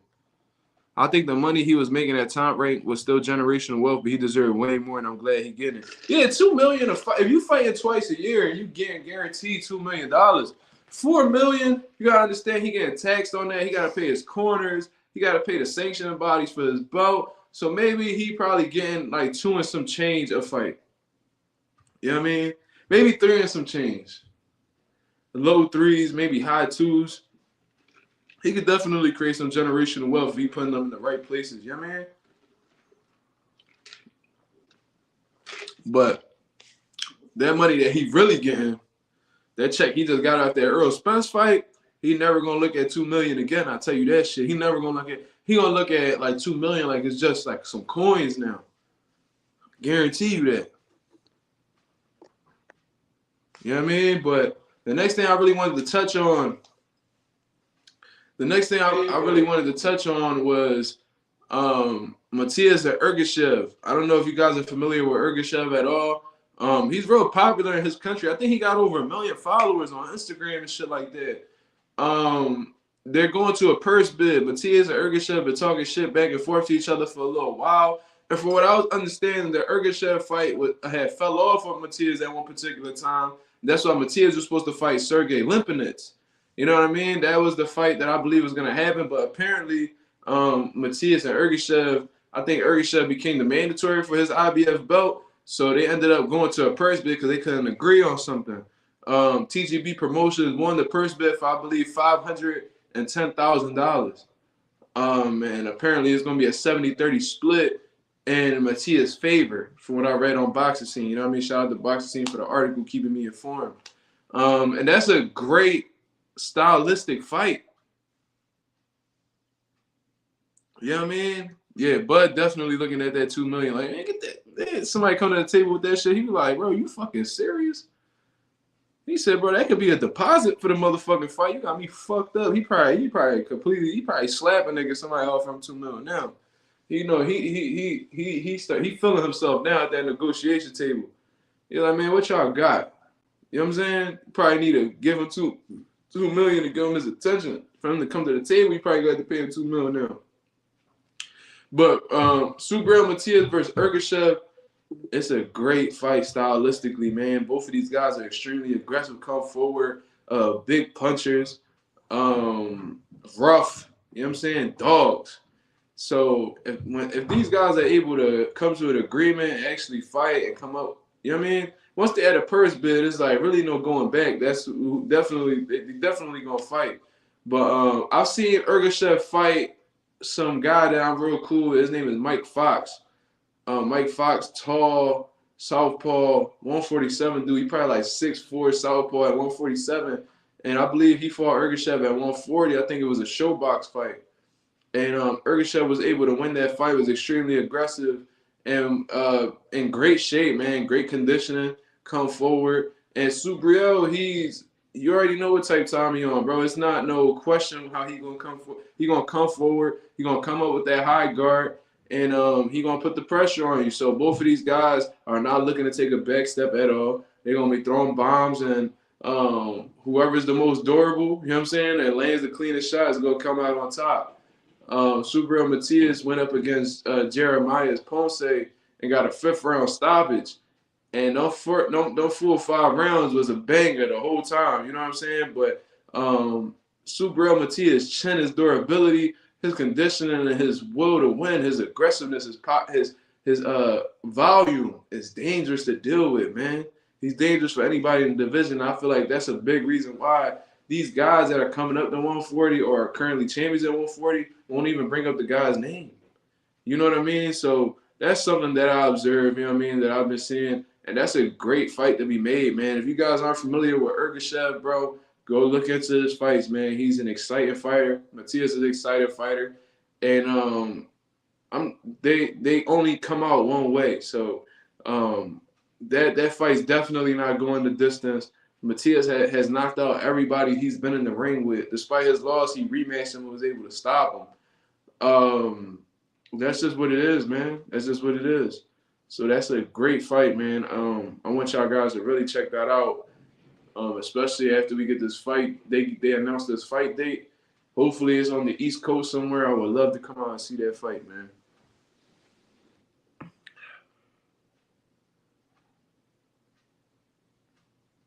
I think the money he was making at Top Rank was still generational wealth, but he deserved way more, and I'm glad he getting it. Yeah, $2 million a fight. If you fighting twice a year and you getting guaranteed $2 million, $4 million, you gotta understand he getting taxed on that. He gotta pay his corners. He gotta pay the sanctioning bodies for his belt. So maybe he probably getting like 2 and some change a fight. You know what I mean? maybe 3 and some change. Low 3s, maybe high 2s. He could definitely create some generational wealth if he putting them in the right places. Yeah, man. But that money that he really getting, that check he just got out there Earl Spence fight, he never gonna look at $2 million again. I tell you that shit. He never gonna look at. He gonna look at like $2 million like it's just like some coins now. Guarantee you that. You know what I mean? But the next thing I really wanted to touch on. The next thing I really wanted to touch on was Matias-Ergashev. I don't know if you guys are familiar with Ergashev at all. He's real popular in his country. I think he got over 1 million followers on Instagram and shit like that. They're going to a purse bid. Matias and Ergashev been talking shit back and forth to each other for a little while. And for what I was understanding, the Ergashev fight had fell off of Matias at one particular time. That's why Matias was supposed to fight Sergey Limpinets. You know what I mean? That was the fight that I believe was going to happen. But apparently, Matias and Ergashev, I think Ergashev became the mandatory for his IBF belt. So they ended up going to a purse bid because they couldn't agree on something. TGB Promotions won the purse bid for, I believe, $510,000. And apparently it's going to be a 70-30 split in Matias' favor, from what I read on Boxing Scene. You know what I mean? Shout out to Boxing Scene for the article keeping me informed. And that's a great stylistic fight. You know what I mean? Yeah, Bud definitely looking at that $2 million. Like, man, get that. Man, somebody come to the table with that shit. He be like, bro, you fucking serious? He said, bro, that could be a deposit for the motherfucking fight. You got me fucked up. He probably slap a nigga. Somebody offer him $2 million now. You know, he feeling himself now at that negotiation table. You know what I mean? What y'all got? You know what I'm saying? Probably need to give him $2 million to give him his attention. For him to come to the table, you probably got to pay him $2 million now. But Subriel Matias versus Ergashev, it's a great fight stylistically, man. Both of these guys are extremely aggressive, come forward, big punchers, rough, you know what I'm saying, dogs. So if these guys are able to come to an agreement and actually fight and come up, you know what I mean? Once they had a purse bid, it's like really no going back. That's definitely gonna fight. But I've seen Ergashev fight some guy that I'm real cool with. His name is Mike Fox. Mike Fox, tall, southpaw, 147 dude. He probably like 6'4", southpaw at 147. And I believe he fought Ergashev at 140. I think it was a showbox fight. And Ergashev was able to win that fight, was extremely aggressive and in great shape, man, great conditioning, come forward. And Subriel, you already know what type time he on, bro. It's not no question how he gonna come forward. He gonna come forward. He gonna come up with that high guard, and he gonna put the pressure on you. So both of these guys are not looking to take a back step at all. They're gonna be throwing bombs, and whoever's the most durable, you know what I'm saying, and lands the cleanest shot is gonna come out on top. Subriel Matias went up against Jeremiah Ponce and got a 5th round stoppage. And no full 5 rounds was a banger the whole time. You know what I'm saying? But Subriel Matias' chin, his durability, his conditioning, and his will to win, his aggressiveness, his volume is dangerous to deal with, man. He's dangerous for anybody in the division. I feel like that's a big reason why these guys that are coming up to 140 or are currently champions at 140 won't even bring up the guy's name. You know what I mean? So that's something that I observe, you know what I mean, that I've been seeing. And that's a great fight to be made, man. If you guys aren't familiar with Ergashev, bro, go look into his fights, man. He's an exciting fighter. Matias is an exciting fighter. And they only come out one way. So that fight's definitely not going the distance. Matias has knocked out everybody he's been in the ring with. Despite his loss, he rematched him and was able to stop him. That's just what it is, man. That's just what it is. So that's a great fight, man. I want y'all guys to really check that out, especially after we get this fight. They announced this fight date. Hopefully it's on the East Coast somewhere. I would love to come out and see that fight, man.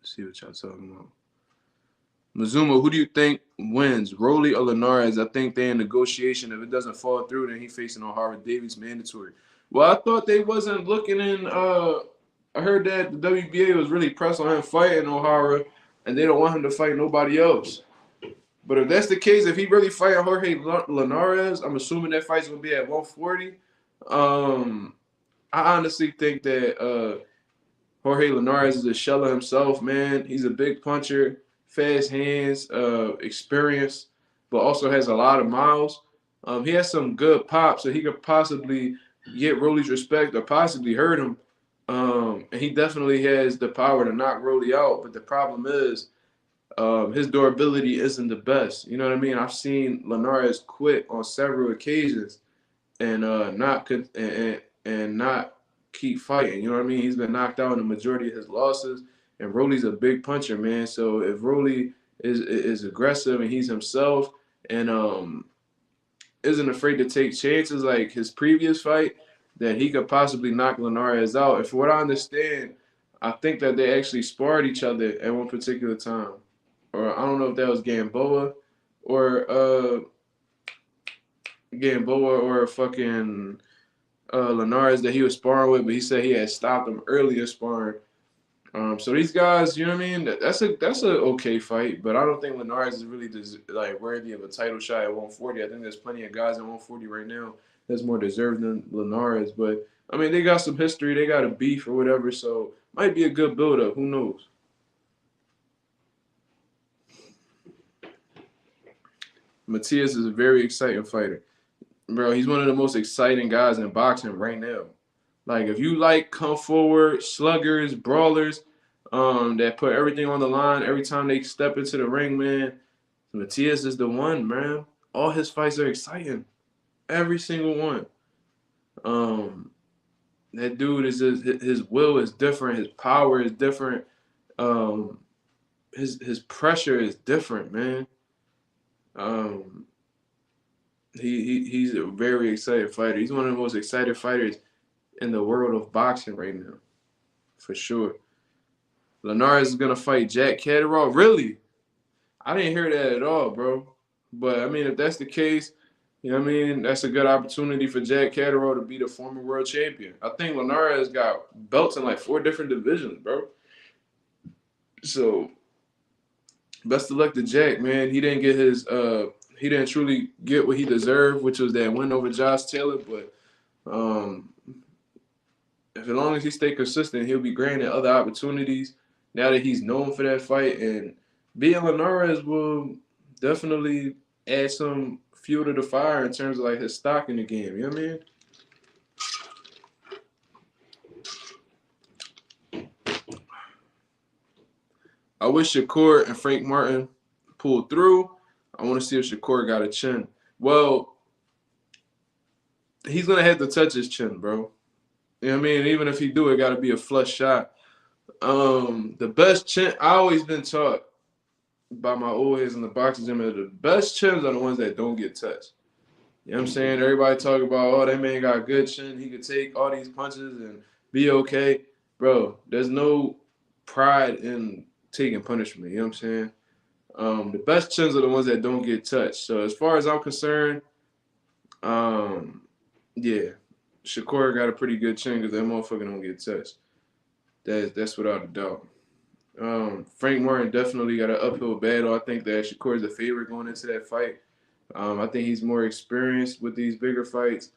Let's see what y'all talking about. Mazuma, who do you think wins, Rolly or Linares? I think they're in negotiation. If it doesn't fall through, then he's facing on Harvard Davis mandatory. Well, I thought they wasn't looking in. I I heard that the WBA was really pressed on him fighting O'Hara, and they don't want him to fight nobody else. But if that's the case, if he really fighting Jorge Linares, I'm assuming that fight's gonna be at 140. I honestly think that Jorge Linares is a shell of himself, man. He's a big puncher, fast hands, experience, but also has a lot of miles. He has some good pop, so he could possibly get Rolly's respect or possibly hurt him. And he definitely has the power to knock Rolly out. But the problem is his durability isn't the best. You know what I mean? I've seen Linares quit on several occasions and not keep fighting. You know what I mean? He's been knocked out in the majority of his losses, and Rolly's a big puncher, man. So if Rolly is aggressive and he's himself and isn't afraid to take chances like his previous fight, then he could possibly knock Linares out. And for what I understand, I think that they actually sparred each other at one particular time. Or I don't know if that was Gamboa or fucking Linares that he was sparring with, but he said he had stopped him earlier sparring. So these guys, you know what I mean? That's a okay fight, but I don't think Linares is really worthy of a title shot at 140. I think there's plenty of guys at 140 right now that's more deserved than Linares. But I mean, they got some history, they got a beef or whatever, so might be a good build-up. Who knows? Matias is a very exciting fighter. Bro, he's one of the most exciting guys in boxing right now. Like, if you like come forward, sluggers, brawlers, that put everything on the line every time they step into the ring, man, Matias is the one, man. All his fights are exciting. Every single one. That dude is just, his will is different. His power is different. His pressure is different, man. He's a very excited fighter. He's one of the most excited fighters in the world of boxing right now, for sure. Linares is gonna fight Jack Catterall. Really? I didn't hear that at all, bro. But I mean, if that's the case, you know what I mean, that's a good opportunity for Jack Catterall to be the former world champion. I think Linares got belts in like 4 different divisions, bro. So best of luck to Jack, man. He didn't get his he didn't truly get what he deserved, which was that win over Josh Taylor. But as long as he stay consistent, he'll be granted other opportunities now that he's known for that fight. And beating Linares will definitely add some fuel to the fire in terms of like his stock in the game. You know what I mean? I wish Shakur and Frank Martin pulled through. I want to see if Shakur got a chin. Well, he's going to have to touch his chin, bro. You know what I mean? Even if he do, it got to be a flush shot. The best chin, I always been taught by my old heads in the boxing gym, that the best chins are the ones that don't get touched. You know what I'm saying? Everybody talk about, oh, that man got a good chin. He could take all these punches and be okay. Bro, there's no pride in taking punishment. You know what I'm saying? The best chins are the ones that don't get touched. So as far as I'm concerned, yeah, Shakur got a pretty good chin because that motherfucker don't get touched. That's without a doubt. Frank Martin definitely got an uphill battle. I think that Shakur is the favorite going into that fight. I think he's more experienced with these bigger fights.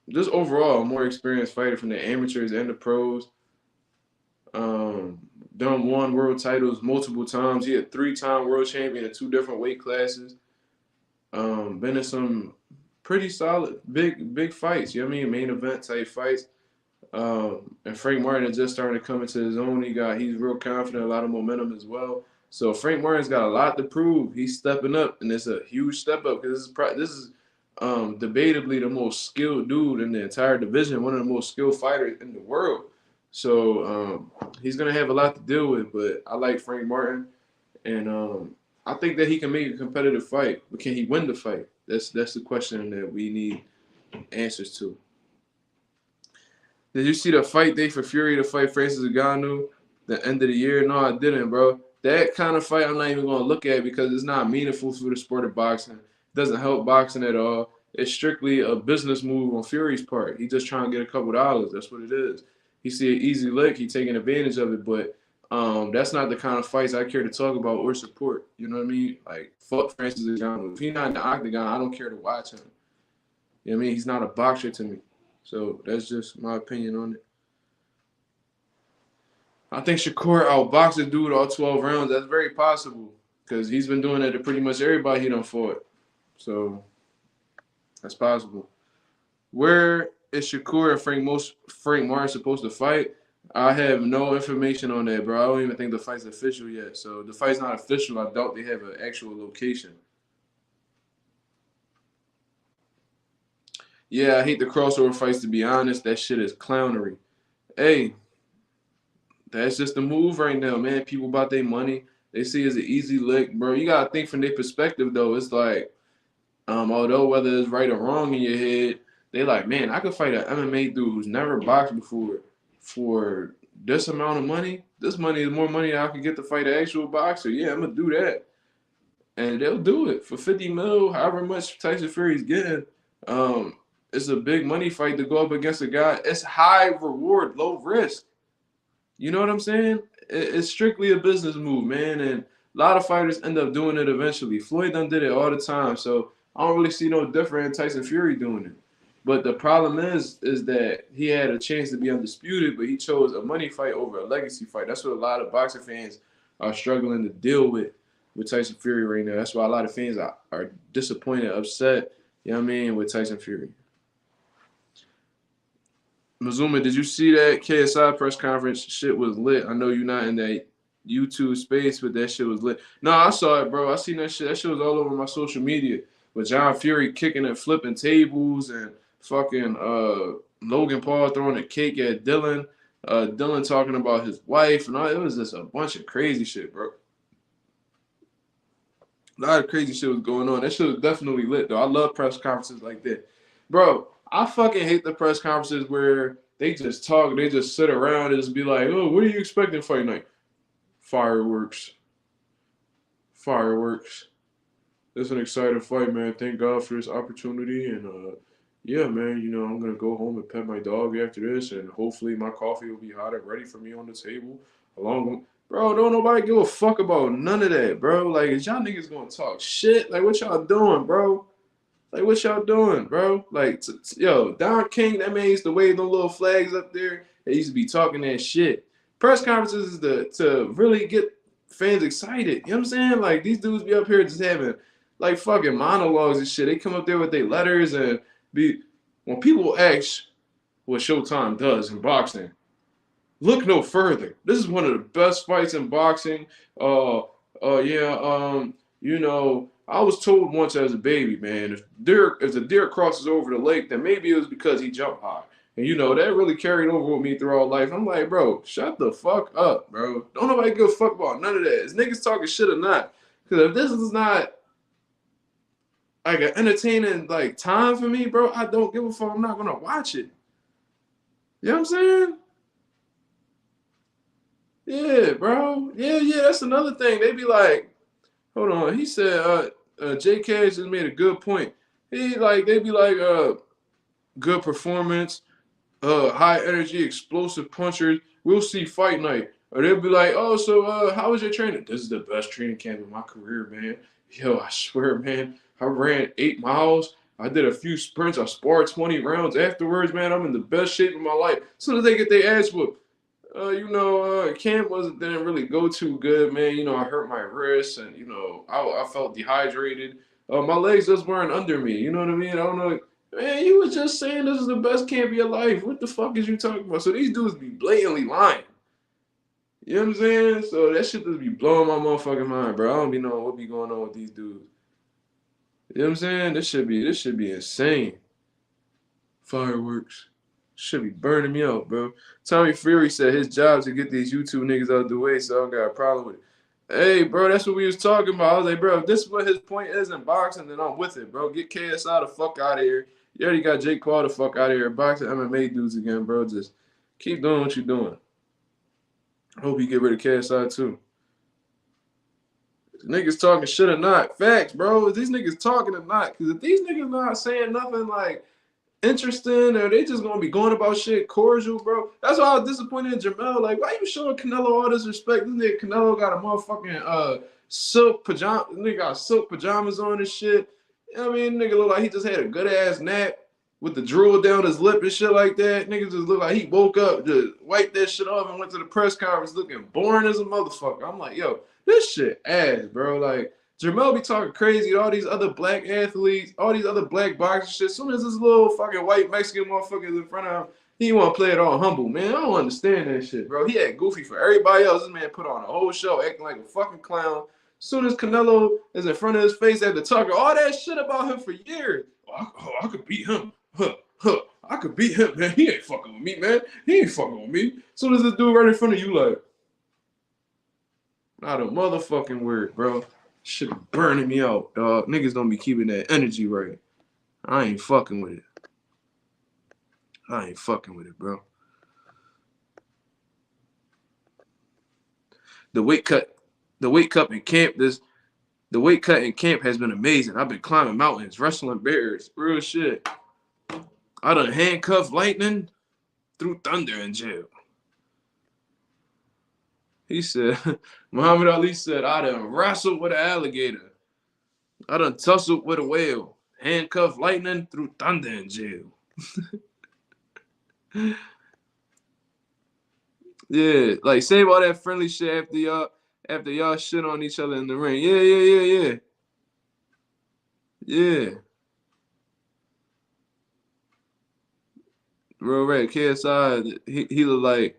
Just overall, a more experienced fighter from the amateurs and the pros. Won world titles multiple times. He a 3-time world champion in 2 different weight classes. Been in some pretty solid big fights. You know what I mean? Main event type fights. And Frank Martin is just starting to come into his own. He's real confident, a lot of momentum as well. So Frank Martin's got a lot to prove. He's stepping up, and it's a huge step up because this is debatably the most skilled dude in the entire division, one of the most skilled fighters in the world. So he's gonna have a lot to deal with. But I like Frank Martin, and I think that he can make a competitive fight. But can he win the fight? That's the question that we need answers to. Did you see the fight day for Fury to fight Francis Ngannou the end of the year? No, I didn't, bro. That kind of fight I'm not even going to look at because it's not meaningful for the sport of boxing. It doesn't help boxing at all. It's strictly a business move on Fury's part. He's just trying to get a couple dollars. That's what it is. he see an easy lick, he taking advantage of it. But that's not the kind of fights I care to talk about or support. You know what I mean? Like, fuck Francis Ngannou. If he's not in the octagon, I don't care to watch him. You know what I mean? He's not a boxer to me. So that's just my opinion on it. I think Shakur outboxed the dude all 12 rounds. That's very possible because he's been doing that to pretty much everybody he done fought. So that's possible. Where is Shakur and Frank Martin supposed to fight? I have no information on that, bro. I don't even think the fight's official yet. So the fight's not official. I doubt they have an actual location. Yeah, I hate the crossover fights, to be honest. That shit is clownery. Hey, that's just the move right now, man. People about their money. They see it as an easy lick, bro. You gotta think from their perspective, though. It's like, although whether it's right or wrong in your head, they like, man, I could fight an MMA dude who's never boxed before for this amount of money. This money is more money than I could get to fight an actual boxer. Yeah, I'm gonna do that, and they'll do it for 50 mil, however much Tyson Fury's getting. It's a big money fight to go up against a guy. It's high reward, low risk. You know what I'm saying? It's strictly a business move, man. And a lot of fighters end up doing it eventually. Floyd done did it all the time. So I don't really see no different in Tyson Fury doing it. But the problem is that he had a chance to be undisputed, but he chose a money fight over a legacy fight. That's what a lot of boxing fans are struggling to deal with Tyson Fury right now. That's why a lot of fans are disappointed, upset, you know what I mean, with Tyson Fury. Mazuma, did you see that KSI press conference? Shit was lit. I know you're not in that YouTube space, but that shit was lit. No, I saw it, bro. I seen that shit. That shit was all over my social media. With John Fury kicking and flipping tables and fucking Logan Paul throwing a cake at Dylan. Dylan talking about his wife and all. It was just a bunch of crazy shit, bro. A lot of crazy shit was going on. That shit was definitely lit, though. I love press conferences like that. Bro, I fucking hate the press conferences where they just talk, they just sit around and just be like, oh, what are you expecting fight night? Fireworks. Fireworks. It's an exciting fight, man. Thank God for this opportunity. And, yeah, man, you know, I'm going to go home and pet my dog after this. And hopefully my coffee will be hot and ready for me on the table. Along with, bro, don't nobody give a fuck about none of that, bro. Like, is y'all niggas going to talk shit? Like, what y'all doing, bro? Like, what y'all doing, bro? Like, yo, Don King, that man used to wave them little flags up there. They used to be talking that shit. Press conferences is to really get fans excited. You know what I'm saying? Like, these dudes be up here just having, like, fucking monologues and shit. They come up there with their letters and be, when people ask what Showtime does in boxing, look no further. This is one of the best fights in boxing. You know, I was told once as a baby, man, if the deer crosses over the lake, then maybe it was because he jumped high. And, you know, that really carried over with me throughout life. I'm like, bro, shut the fuck up, bro. Don't nobody give a fuck about none of that. Is niggas talking shit or not? Because if this is not, like, an entertaining, like, time for me, bro, I don't give a fuck. I'm not going to watch it. You know what I'm saying? Yeah, bro. Yeah, that's another thing. They be like, hold on. He said, J. Cash just made a good point. They be like, good performance, high energy, explosive punchers. We'll see fight night. Or they'll be like, oh, so how was your training? This is the best training camp of my career, man. Yo, I swear, man, I ran 8 miles. I did a few sprints. I sparred 20 rounds afterwards, man. I'm in the best shape of my life. As soon as they get their ass whooped, camp didn't really go too good, man. You know, I hurt my wrist and, you know, I felt dehydrated. My legs just weren't under me. You know what I mean? I don't know. Man, you was just saying this is the best camp of your life. What the fuck is you talking about? So these dudes be blatantly lying. You know what I'm saying? So that shit just be blowing my motherfucking mind, bro. I don't be knowing what be going on with these dudes. You know what I'm saying? This should be insane. Fireworks. Should be burning me out, bro. Tommy Fury said his job is to get these YouTube niggas out of the way, so I don't got a problem with it. Hey, bro, that's what we was talking about. I was like, bro, if this is what his point is in boxing, then I'm with it, bro. Get KSI the fuck out of here. You already got Jake Paul the fuck out of here. Boxing MMA dudes again, bro. Just keep doing what you're doing. I hope you get rid of KSI too. Niggas talking shit or not. Facts, bro. Is these niggas talking or not? Because if these niggas not saying nothing, like, interesting, or they just gonna be going about shit cordial, bro. That's why I was disappointed in Jamel. Like, why you showing Canelo all this respect? This nigga Canelo got a motherfucking silk pajama. Nigga got silk pajamas on and shit. You know what I mean? Nigga look like he just had a good ass nap with the drool down his lip and shit like that. Nigga just look like he woke up, just wiped that shit off and went to the press conference looking boring as a motherfucker. I'm like, yo, this shit ass, bro. Like, Jamel be talking crazy to all these other black athletes, all these other black boxers shit. As soon as this little fucking white Mexican motherfucker is in front of him, he want to play it all humble, man. I don't understand that shit, bro. He had goofy for everybody else. This man put on a whole show acting like a fucking clown. As soon as Canelo is in front of his face after talking all that shit about him for years. I could beat him. I could beat him, man. He ain't fucking with me, man. He ain't fucking with me. As soon as this dude right in front of you, like, not a motherfucking word, bro. Shit burning me out, dog. Niggas don't be keeping that energy right. I ain't fucking with it. I ain't fucking with it, bro. The weight cut in camp, the weight cut in camp has been amazing. I've been climbing mountains, wrestling bears, real shit. I done handcuffed lightning through thunder in jail. He said, Muhammad Ali said, I done wrestled with an alligator. I done tussled with a whale. Handcuffed lightning through thunder in jail. Yeah, like save all that friendly shit after y'all shit on each other in the ring. Yeah. Real red. KSI, he look like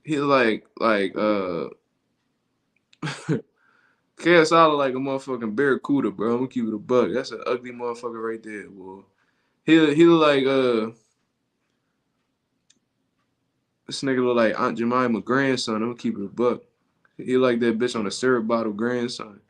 KSI look like a motherfucking barracuda, bro. I'm gonna keep it a buck. That's an ugly motherfucker right there, boy. He look like this nigga look like Aunt Jemima grandson. I'm gonna keep it a buck. He like that bitch on a syrup bottle grandson.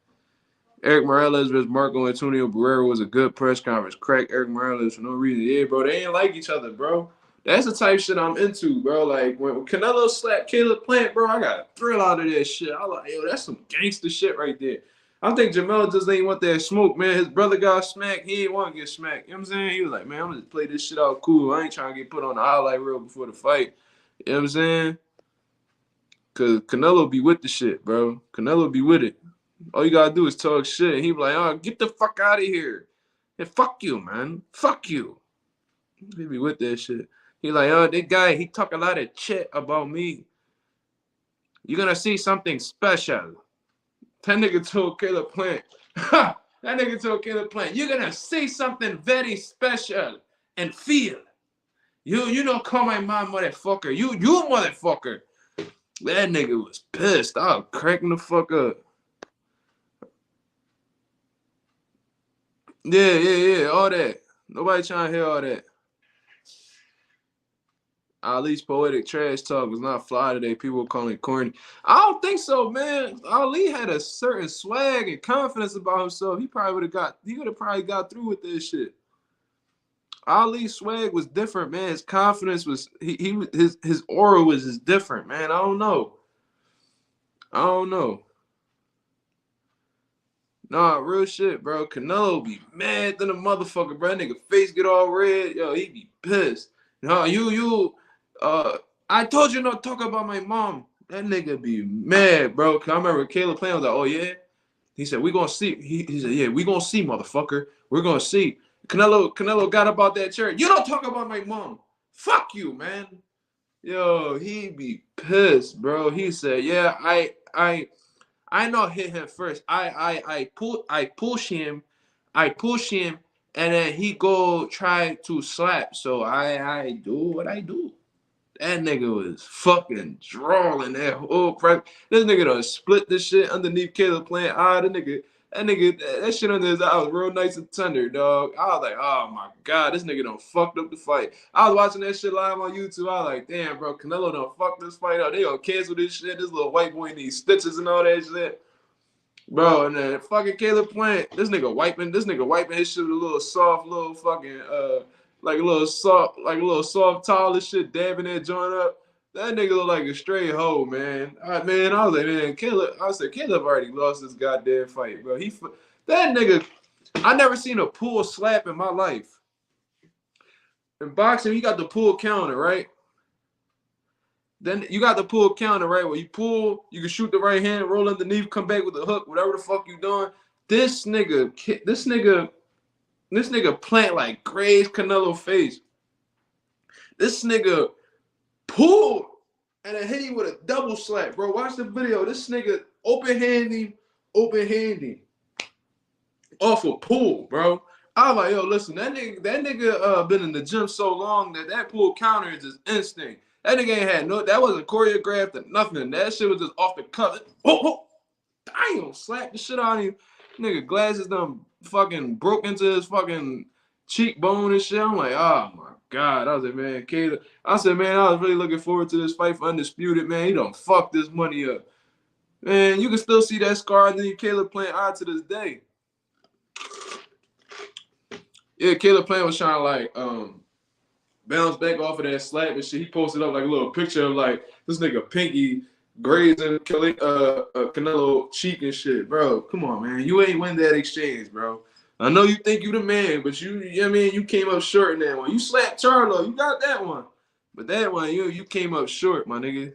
Eric Morales versus Marco Antonio Barrera was a good press conference. Crack Eric Morales for no reason. Yeah, bro, they ain't like each other, bro. That's the type of shit I'm into, bro. Like, when Canelo slapped Caleb Plant, bro, I got a thrill out of that shit. I like, yo, that's some gangster shit right there. I think Jamel just ain't want that smoke, man. His brother got smacked. He ain't want to get smacked. You know what I'm saying? He was like, man, I'm going to just play this shit out cool. I ain't trying to get put on the highlight reel before the fight. You know what I'm saying? Because Canelo be with the shit, bro. Canelo be with it. All you gotta do is talk shit. And he be like, oh, get the fuck out of here. And fuck you, man. Fuck you. He be with that shit. He like, oh, that guy, he talk a lot of shit about me. You're gonna see something special. That nigga told Caleb Plant. That nigga told Caleb Plant, you're gonna see something very special and feel. You don't call my mom motherfucker. You motherfucker. That nigga was pissed. I was cracking the fuck up. Yeah, all that. Nobody trying to hear all that. Ali's poetic trash talk was not fly today. People were calling it corny. I don't think so, man. Ali had a certain swag and confidence about himself. He would have probably got through with this shit. Ali's swag was different, man. His confidence was his aura was just different, man. I don't know. Nah, real shit, bro. Canelo be mad than a motherfucker, bro. That nigga face get all red. Yo, he be pissed. No, I told you not to talk about my mom. That nigga be mad, bro. Cause I remember Caleb playing. I was like, oh yeah. He said, we gonna see. He said, yeah, we gonna see, motherfucker. We're gonna see. Canelo got about that chair. You don't talk about my mom. Fuck you, man. Yo, he be pissed, bro. He said, yeah, I not hit him first. I push him, and then he go try to slap. So I do what I do. That nigga was fucking drawing that whole press. This nigga done split this shit underneath Caleb Plant. That shit under his eye was real nice and tender, dog. I was like, oh my God, this nigga done fucked up the fight. I was watching that shit live on YouTube. I was like, damn, bro, Canelo done fucked this fight up. They gonna cancel this shit. This little white boy needs stitches and all that shit. Bro, and then fucking Caleb Plant, this nigga wiping his shit with a little soft, little fucking like a little soft towel and shit, dabbing that joint up. That nigga look like a straight hoe, man. I was like, man, Caleb already lost this goddamn fight, bro. That nigga, I never seen a pull slap in my life. In boxing, you got the pull counter, right? Then you got the pull counter, right? Where you pull, you can shoot the right hand, roll underneath, come back with the hook, whatever the fuck you doing. This nigga plant like grazed Canelo face. This nigga pulled and then hit him with a double slap, bro. Watch the video. This nigga open hand him off a pull, bro. I was like, yo, listen, that nigga been in the gym so long that pull counter is just instinct. That nigga ain't had that wasn't choreographed or nothing. That shit was just off the cuff. Oh, damn, slap the shit out of him. Nigga, glasses done fucking broke into his fucking cheekbone and shit. I'm like, oh my God. I was like, man, Caleb. I said, man, I was really looking forward to this fight for Undisputed, man. He done fucked this money up. Man, you can still see that scar underneath Caleb Plant eye to this day. Yeah, Caleb Plant was trying to like bounce back off of that slap and shit. He posted up like a little picture of like this nigga Pinky grazing Canelo cheek and shit, bro. Come on, man. You ain't win that exchange, bro. I know you think you the man, but you know what I mean, you came up short in that one. You slapped Charlo, you got that one. But that one, you came up short, my nigga.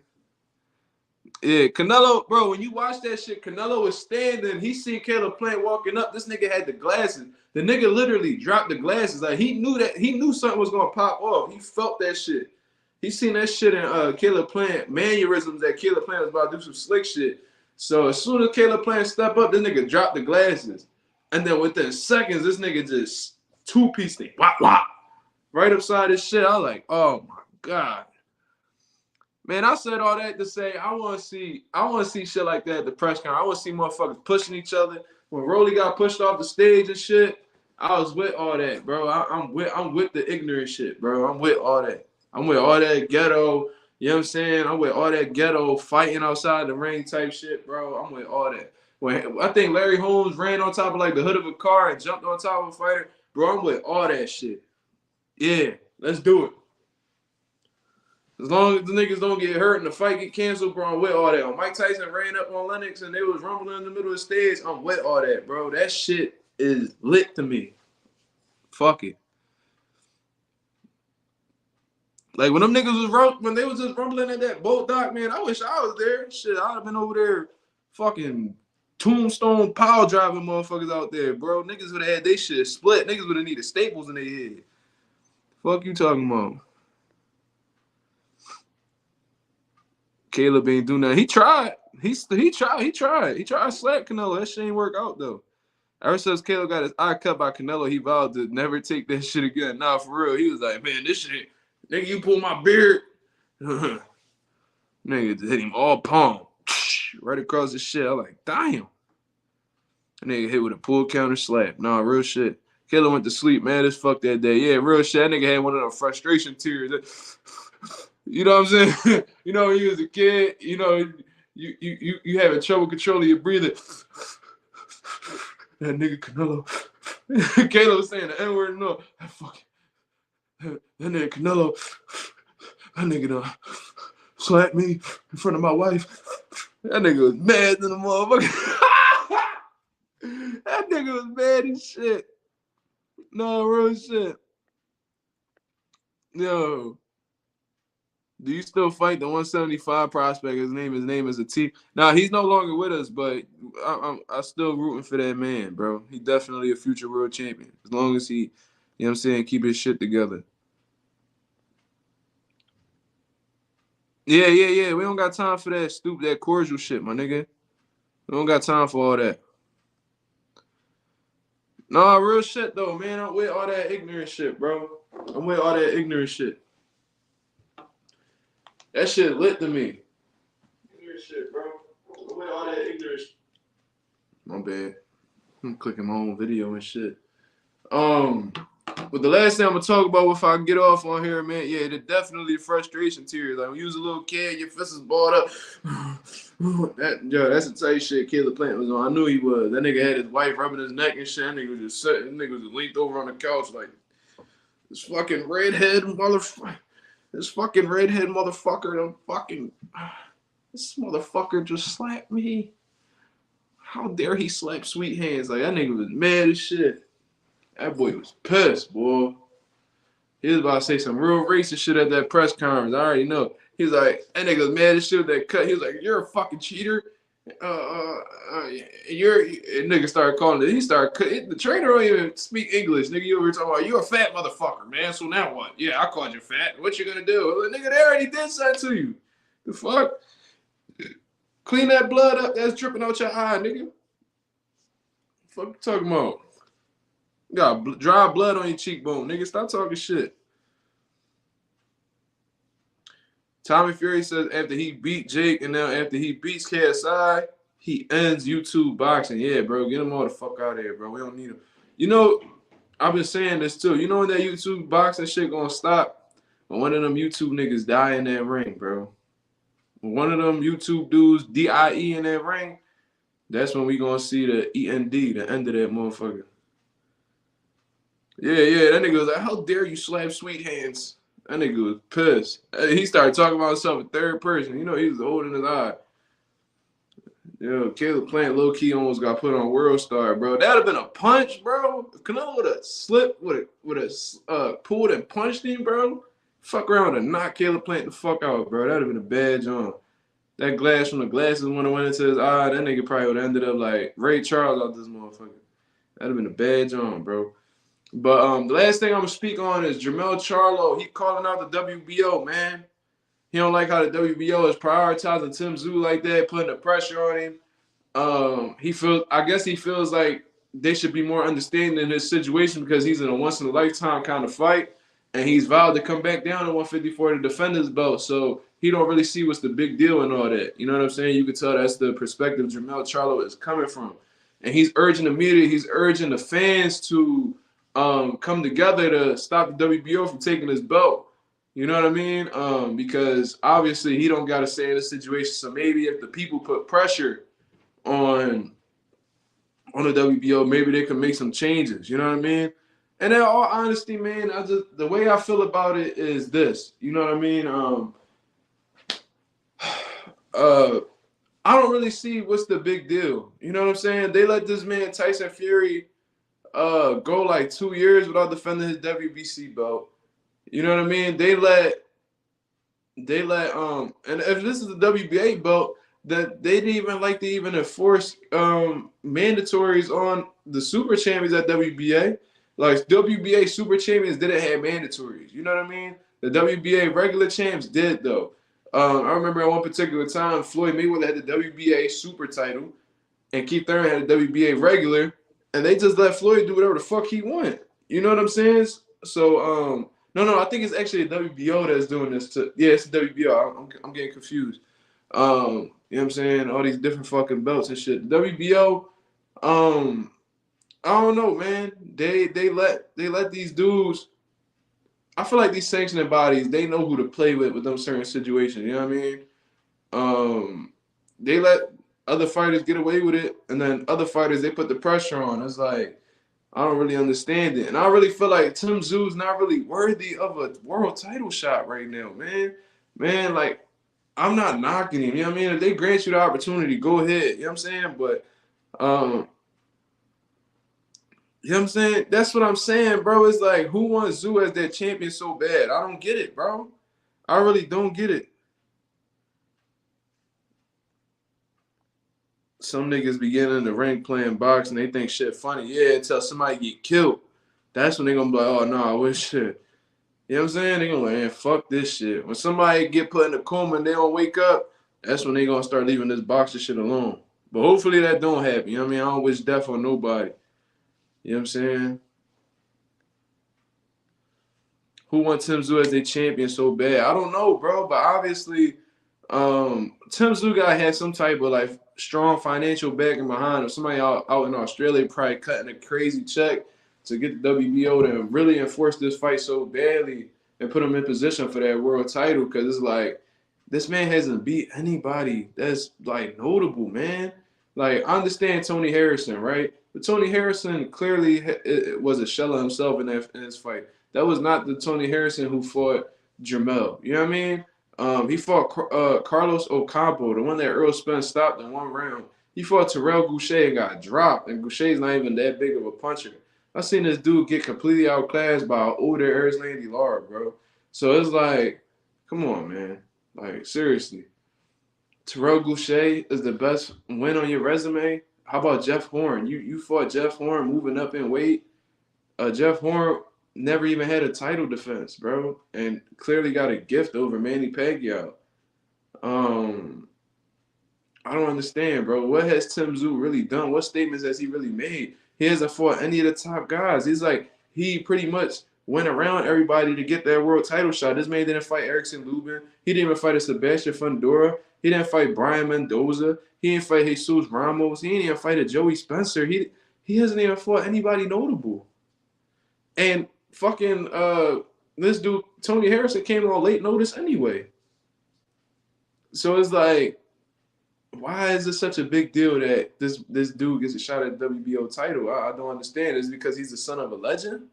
Yeah, Canelo, bro, when you watch that shit, Canelo was standing. He seen Caleb Plant walking up. This nigga had the glasses. The nigga literally dropped the glasses. Like, he knew something was going to pop off. He felt that shit. He seen that shit in Caleb Plant, mannerisms that Caleb Plant was about to do some slick shit. So as soon as Caleb Plant stepped up, this nigga dropped the glasses. And then within seconds, this nigga just two-pieced it. Wop, wop. Right upside his shit. I was like, oh, my God. Man, I said all that to say I want to see shit like that at the press conference. I want to see motherfuckers pushing each other. When Rolly got pushed off the stage and shit, I was with all that, bro. I'm with the ignorant shit, bro. I'm with all that. I'm with all that ghetto. You know what I'm saying? I'm with all that ghetto fighting outside the ring type shit, bro. I'm with all that. When I think Larry Holmes ran on top of like the hood of a car and jumped on top of a fighter, bro. I'm with all that shit. Yeah, let's do it. As long as the niggas don't get hurt and the fight get canceled, bro, I'm with all that. When Mike Tyson ran up on Lennox and they was rumbling in the middle of the stage, I'm with all that, bro. That shit is lit to me. Fuck it. Like when them niggas when they was just rumbling at that boat dock, man, I wish I was there. Shit, I'd have been over there fucking tombstone power driving motherfuckers out there, bro. Niggas would have had they shit split. Niggas would have needed staples in their head. Fuck you talking about? Caleb ain't do nothing. He tried. He tried to slap Canelo. That shit ain't work out though. Ever since Caleb got his eye cut by Canelo, he vowed to never take that shit again. Nah, for real. He was like, man, this shit, nigga, you pull my beard. Nigga just hit him all palm. Right across the shit. I'm like, damn. That nigga hit with a pull counter slap. Nah, real shit. Caleb went to sleep, man. As fuck that day. Yeah, real shit. That nigga had one of those frustration tears. You know what I'm saying? You know, when you was a kid, you know, you having trouble controlling your breathing. That nigga Canelo. Caleb was saying the N-word. No, that nigga Canelo. That nigga done slapped me in front of my wife. That nigga was mad than a motherfucker. That nigga was mad as shit. No, real shit. Yo. Do you still fight the 175 prospect? His name is Atif. Nah, he's no longer with us, but I'm still rooting for that man, bro. He definitely a future world champion. As long as he, you know what I'm saying, keep his shit together. Yeah. We don't got time for that cordial shit, my nigga. We don't got time for all that. Nah, real shit though, man. I'm with all that ignorant shit, bro. I'm with all that ignorant shit. That shit lit to me. Ignorant shit, bro. I'm with all that ignorant shit. My bad. I'm clicking my own video and shit. But the last thing I'm gonna talk about if I can get off on here, man, yeah, it's definitely frustration tears. Like when you was a little kid, your fist is balled up. That's the type of shit Caleb Plant was on. I knew he was. That nigga had his wife rubbing his neck and shit. That nigga was just sitting. That nigga was just leaned over on the couch like this fucking redhead motherfucker. This fucking redhead motherfucker. This motherfucker just slapped me. How dare he slap Sweet Hands? Like that nigga was mad as shit. That boy was pissed, boy. He was about to say some real racist shit at that press conference. I already know. He was like, that nigga was mad as shit with that cut. He was like, you're a fucking cheater. You're and nigga started calling it. He started the trainer don't even speak English. Nigga, you were talking about you a fat motherfucker, man. So now what? Yeah, I called you fat. What you gonna do? Like, nigga, they already did something to you. The fuck? Clean that blood up that's dripping out your eye, nigga. Fuck you talking about? You got dry blood on your cheekbone, nigga. Stop talking shit. Tommy Fury says after he beat Jake and now after he beats KSI, he ends YouTube boxing. Yeah, bro, get him all the fuck out of here, bro. We don't need him. You know, I've been saying this too. You know when that YouTube boxing shit gonna stop? When one of them YouTube niggas die in that ring, bro. When one of them YouTube dudes DIE in that ring, that's when we gonna see the END, the end of that motherfucker. Yeah, that nigga was like, how dare you slap Sweet Hands? That nigga was pissed. He started talking about himself in third person. You know, he was holding his eye. Yo, Caleb Plant low-key almost got put on World Star, bro. That'd have been a punch, bro. If Canelo would have slipped, would have pulled and punched him, bro. Fuck around and knock Caleb Plant the fuck out, bro. That'd have been a bad jump. That glass from the glasses when it went into his eye, that nigga probably would have ended up like Ray Charles out this motherfucker. That'd have been a bad jump, bro. But the last thing I'm gonna speak on is Jermell Charlo. He calling out the WBO, man. He don't like how the WBO is prioritizing Tim Tszyu like that, putting the pressure on him. I guess he feels like they should be more understanding in his situation because he's in a once in a lifetime kind of fight, and he's vowed to come back down to 154 to defend his belt. So he don't really see what's the big deal and all that. You know what I'm saying? You can tell that's the perspective Jermell Charlo is coming from, and he's urging the media, he's urging the fans to come together to stop the WBO from taking his belt. You know what I mean? Because obviously he don't got to say in this situation. So maybe if the people put pressure on the WBO, maybe they can make some changes. You know what I mean? And in all honesty, man, the way I feel about it is this. You know what I mean? I don't really see what's the big deal. You know what I'm saying? They let this man Tyson Fury go like 2 years without defending his WBC belt. You know what I mean? They let and if this is the WBA belt, that they didn't even like to even enforce mandatories on the super champions at WBA. Like WBA super champions didn't have mandatories. You know what I mean? The WBA regular champs did though. I remember at one particular time, Floyd Mayweather had the WBA super title, and Keith Thurman had the WBA regular, and they just let Floyd do whatever the fuck he wanted. You know what I'm saying? So, no, I think it's actually the WBO that's doing this. Yeah, it's the WBO. I'm getting confused. You know what I'm saying? All these different fucking belts and shit. The WBO, I don't know, man. They let these dudes. I feel like these sanctioning bodies, they know who to play with them certain situations. You know what I mean? They let other fighters get away with it, and then other fighters they put the pressure on. It's like I don't really understand it, and I really feel like Tim Tszyu's not really worthy of a world title shot right now, man. Man, like I'm not knocking him. You know what I mean? If they grant you the opportunity, go ahead. You know what I'm saying? But you know what I'm saying? That's what I'm saying, bro. It's like, who wants Tszyu as their champion so bad? I don't get it, bro. I really don't get it. Some niggas be getting in the ring playing boxing, they think shit funny. Yeah, until somebody get killed. That's when they gonna be like, oh, no, I wish shit. You know what I'm saying? They gonna be like, man, fuck this shit. When somebody get put in a coma and they don't wake up, that's when they gonna start leaving this boxing shit alone. But hopefully that don't happen. You know what I mean? I don't wish death on nobody. You know what I'm saying? Who wants Tim Tszyu as their champion so bad? I don't know, bro. But obviously, Tim Tszyu gotta have some type of like strong financial backing behind him. Somebody out in Australia probably cutting a crazy check to get the WBO to really enforce this fight so badly and put him in position for that world title. Because it's like this man hasn't beat anybody that's like notable, man. Like I understand Tony Harrison, right? But Tony Harrison clearly was a shell of himself in his fight. That was not the Tony Harrison who fought Jermell. You know what I mean? He fought Carlos Ocampo, the one that Earl Spence stopped in one round. He fought Terrell Goucher and got dropped, and Goucher's not even that big of a puncher. I seen this dude get completely outclassed by an older Erislandy Lara, bro. So it's like, come on, man. Like, seriously. Terrell Goucher is the best win on your resume. How about Jeff Horn? You fought Jeff Horn moving up in weight. Jeff Horn never even had a title defense, bro, and clearly got a gift over Manny Pacquiao. Um, I don't understand, bro. What has Tim Tszyu really done? What statements has he really made? He hasn't fought any of the top guys. He's like, he pretty much went around everybody to get that world title shot. This man didn't fight Erickson Lubin. He didn't even fight a Sebastian Fundora. He didn't fight Brian Mendoza. He didn't fight Jesus Ramos. He didn't even fight a Joey Spencer. He hasn't even fought anybody notable. And fucking this dude, Tony Harrison, came on late notice anyway. So it's like, why is it such a big deal that this dude gets a shot at the WBO title? I don't understand. Is it because he's the son of a legend?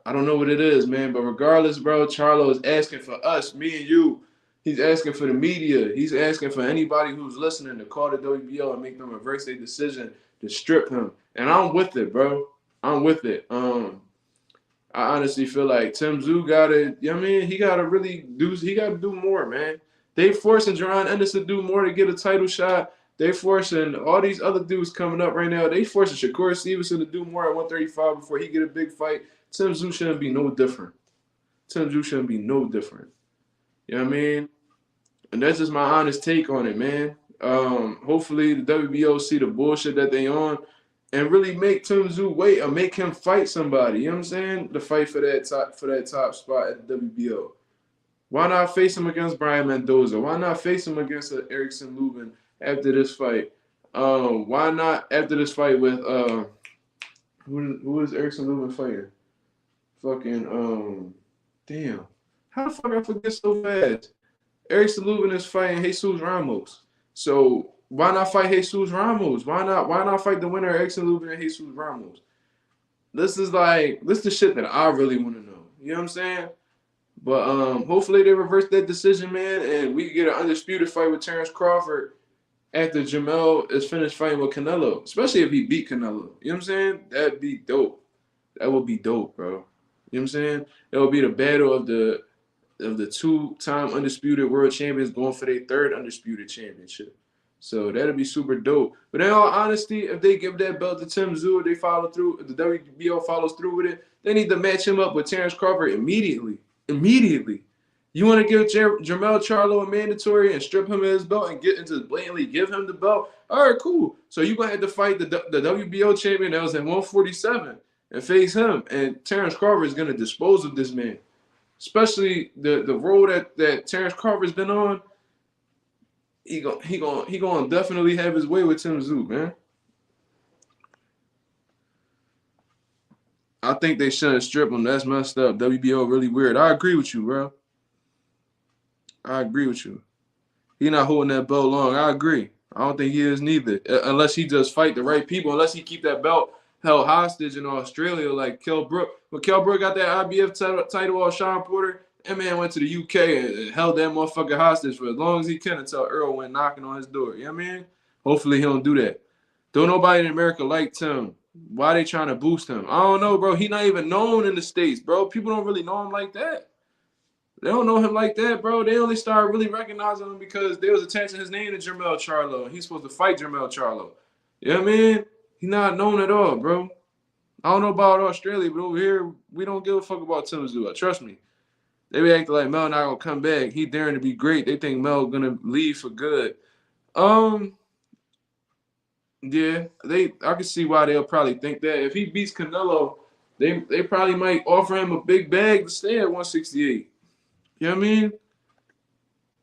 I don't know what it is, man. But regardless, bro, Charlo is asking for us, me and you. He's asking for the media. He's asking for anybody who's listening to call the WBO and make them reverse their decision to strip him. And I'm with it, bro. I'm with it. I honestly feel like Tim Tszyu gotta, you know what I mean? He gotta do more, man. They forcing Jaron Ennis to do more to get a title shot. They forcing all these other dudes coming up right now. They forcing Shakur Stevenson to do more at 135 before he get a big fight. Tim Tszyu shouldn't be no different. Tim Tszyu shouldn't be no different. You know what I mean? And that's just my honest take on it, man. Hopefully the WBO see the bullshit that they on and really make Tim Tszyu wait or make him fight somebody. You know what I'm saying? To fight for that top spot at the WBO. Why not face him against Brian Mendoza? Why not face him against Erickson Lubin after this fight? Why not after this fight with who is Erickson Lubin fighting? Fucking damn. How the fuck I forget so fast? Erickson Lubin is fighting Jesus Ramos. So why not fight Jesus Ramos? Why not fight the winner of Erickson Lubin and Jesus Ramos? This is the shit that I really want to know. You know what I'm saying? But hopefully they reverse that decision, man, and we get an undisputed fight with Terence Crawford after Jamel is finished fighting with Canelo, especially if he beat Canelo. You know what I'm saying? That'd be dope. That would be dope, bro. You know what I'm saying? That would be the battle of the two-time undisputed world champions going for their third undisputed championship. So that'd be super dope. But in all honesty, if they give that belt to Tim Tszyu, they follow through, if the WBO follows through with it, they need to match him up with Terence Crawford immediately. Immediately. You want to give Jermell Charlo a mandatory and strip him of his belt and get into blatantly give him the belt? All right, cool. So you're going to have to fight the WBO champion that was at 147 and face him. And Terence Crawford is going to dispose of this man. Especially the road that Terence Crawford's been on. He gonna definitely have his way with Tim Tszyu, man. I think they shouldn't strip him. That's messed up. WBO really weird. I agree with you, bro. I agree with you. He not holding that belt long. I agree. I don't think he is neither. Unless he just fight the right people. Unless he keep that belt held hostage in Australia like Kell Brook. When Kell Brook got that IBF title off Sean Porter, that man went to the UK and held that motherfucker hostage for as long as he can until Earl went knocking on his door. You know what I mean? Hopefully he don't do that. Don't nobody in America like Tim. Why they trying to boost him? I don't know, bro. He not even known in the States, bro. People don't really know him like that. They don't know him like that, bro. They only started really recognizing him because they was attaching his name to Jermell Charlo. And he's supposed to fight Jermell Charlo. You know what I mean? He's not known at all, bro. I don't know about Australia, but over here, we don't give a fuck about Tim Tszyu. Trust me. They be acting like Mel not gonna come back. He daring to be great. They think Mel gonna leave for good. Yeah, I can see why they'll probably think that. If he beats Canelo, they probably might offer him a big bag to stay at 168. You know what I mean?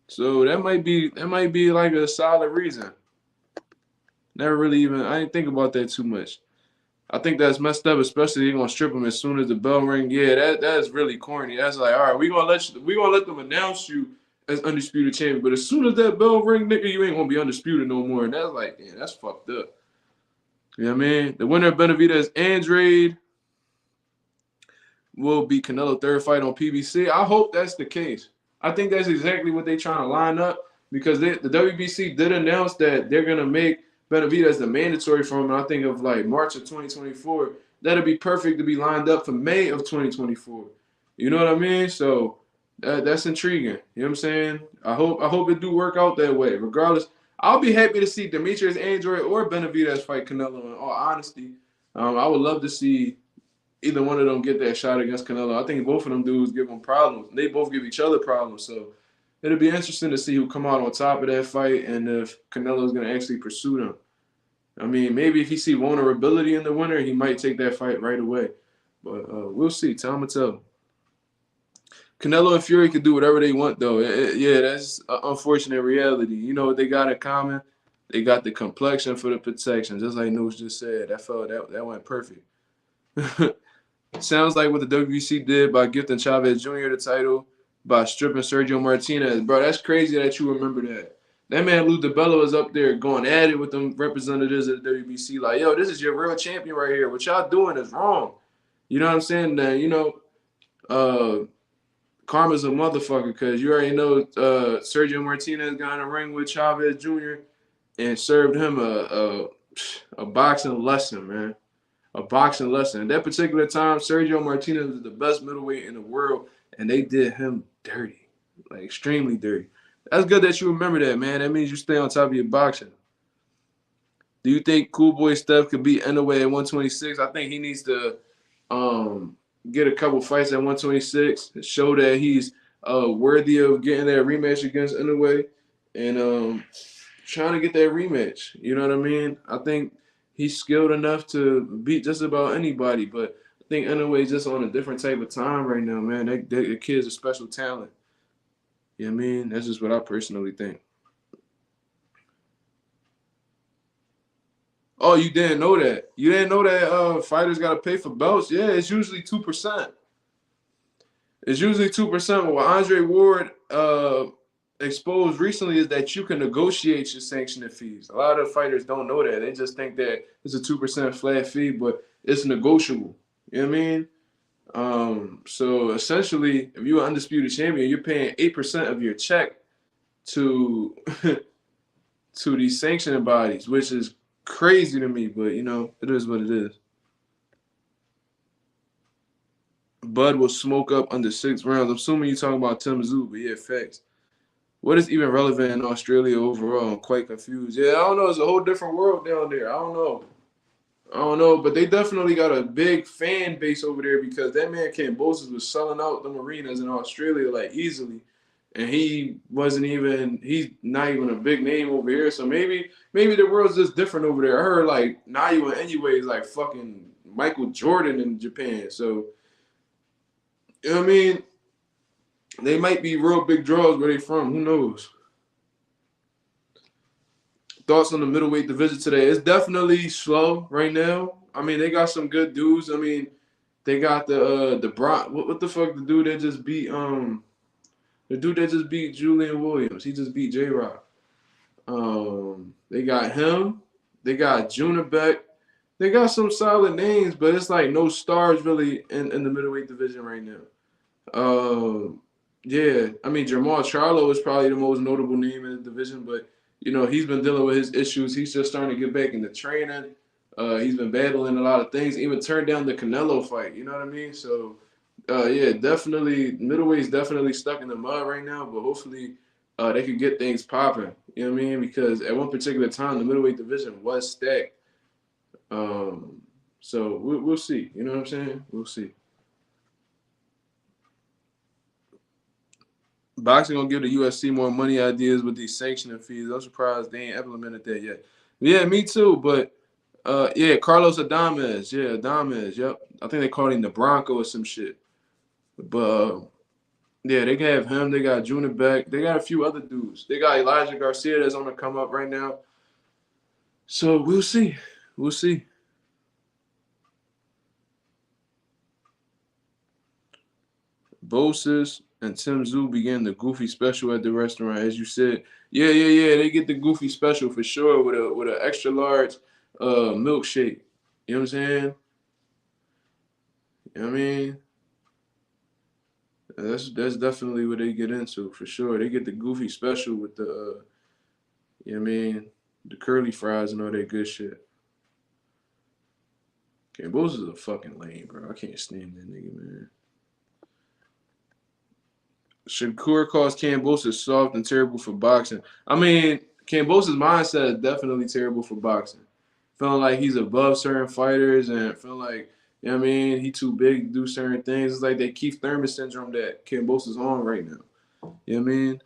So that might be like a solid reason. Never really even I didn't think about that too much. I think that's messed up, especially they're gonna strip him as soon as the bell ring. Yeah, that is really corny. That's like, all right, we gonna let them announce you as undisputed champion, but as soon as that bell ring, nigga, you ain't gonna be undisputed no more. And that's like, yeah, that's fucked up. You know what I mean? The winner of Benavidez Andrade will be Canelo third fight on PBC. I hope that's the case. I think that's exactly what they're trying to line up because the WBC did announce that they're gonna make Benavidez the mandatory for him. And I think of like March of 2024. that'll be perfect to be lined up for May of 2024. You know what I mean? So that's intriguing. You know what I'm saying? I hope it do work out that way. Regardless, I'll be happy to see Demetrius Andrade or Benavidez fight Canelo. In all honesty, I would love to see either one of them get that shot against Canelo. I think both of them dudes give them problems. They both give each other problems. So it'll be interesting to see who come out on top of that fight and if Canelo's going to actually pursue them. I mean, maybe if he see vulnerability in the winner, he might take that fight right away. But we'll see. Time will tell. Canelo and Fury could do whatever they want, though. Yeah, that's an unfortunate reality. You know what they got in common? They got the complexion for the protection, just like Noose just said. That went perfect. Sounds like what the WBC did by gifting Chavez Jr. the title by stripping Sergio Martinez. Bro, that's crazy that you remember that. That man Lou DiBello is up there going at it with them representatives of the WBC. Like, yo, this is your real champion right here. What y'all doing is wrong. You know what I'm saying? Karma's a motherfucker because you already know Sergio Martinez got in a ring with Chavez Jr. and served him a boxing lesson, man. A boxing lesson. At that particular time, Sergio Martinez was the best middleweight in the world, and they did him dirty, like extremely dirty. That's good that you remember that, man. That means you stay on top of your boxing. Do you think Cool Boy Steph could beat Inoue at 126? I think he needs to get a couple fights at 126 and show that he's worthy of getting that rematch against Inoue and trying to get that rematch. You know what I mean? I think he's skilled enough to beat just about anybody, but I think Inoue's just on a different type of time right now, man. That kid's a special talent. You know what I mean? That's just what I personally think. Oh, you didn't know that? You didn't know that fighters got to pay for belts? Yeah, it's usually 2%. It's usually 2%. What Andre Ward exposed recently is that you can negotiate your sanctioning fees. A lot of fighters don't know that. They just think that it's a 2% flat fee, but it's negotiable. You know what I mean? So essentially, if you're an undisputed champion, you're paying 8% of your check to to these sanctioning bodies, which is crazy to me, but you know, it is what it is. Bud will smoke up under 6 rounds. I'm assuming you're talking about Tim Tszyu, but yeah, facts. What is even relevant in Australia overall? I'm quite confused. Yeah, I don't know. It's a whole different world down there. I don't know, but they definitely got a big fan base over there because that man Kambosos was selling out them arenas in Australia like easily, and he's not even a big name over here. So maybe the world's just different over there. I heard like Nayu and Inoue is like fucking Michael Jordan in Japan. So you know what I mean? They might be real big draws where they from. Who knows? Thoughts on the middleweight division today? It's definitely slow right now. I mean, they got some good dudes. I mean, they got the Brock. What the fuck? The dude that just beat Julian Williams. He just beat J Rock. They got him. They got Junebek. They got some solid names, but it's like no stars really in the middleweight division right now. Yeah, I mean Jamal Charlo is probably the most notable name in the division, but you know he's been dealing with his issues. He's just starting to get back into training. He's been battling a lot of things. Even turned down the Canelo fight. You know what I mean? So yeah, definitely middleweight's definitely stuck in the mud right now, but hopefully they could get things popping. You know what I mean? Because at one particular time the middleweight division was stacked. So we'll see. You know what I'm saying? We'll see. Boxing gonna give the UFC more money ideas with these sanctioning fees. I'm surprised they ain't implemented that yet. Yeah, me too. But yeah, Carlos Adames. Yeah, Adames. Yep. I think they called him the Bronco or some shit. But yeah, they can have him. They got Junior Beck. They got a few other dudes. They got Elijah Garcia that's on the come up right now. So we'll see. We'll see. Boses and Tim Tszyu began the goofy special at the restaurant, as you said. Yeah. They get the goofy special for sure with an extra large milkshake. You know what I'm saying? You know what I mean? That's definitely what they get into for sure. They get the goofy special with the you know what I mean, the curly fries and all that good shit. Cambosos is a fucking lame, bro. I can't stand that nigga, man. Shakur calls Kambosos soft and terrible for boxing. I mean, Kambosos' mindset is definitely terrible for boxing. Feeling like he's above certain fighters and feeling like, you know what I mean, he too big to do certain things. It's like that Keith Thurman syndrome that Kambosos is on right now. You know what I mean?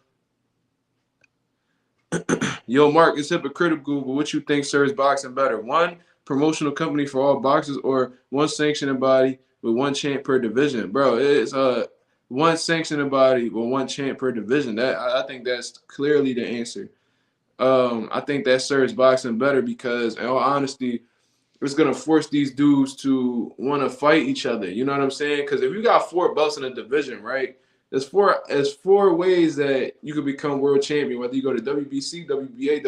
Yo, Mark, it's hypocritical, but what you think serves boxing better? One promotional company for all boxers or one sanctioning body with one champ per division? Bro, it's one sanctioning body with one champ per division. That I think that's clearly the answer. I think that serves boxing better because, in all honesty, it's gonna force these dudes to want to fight each other. You know what I'm saying? Because if you got 4 belts in a division, right? There's four ways that you could become world champion. Whether you go to WBC, WBA,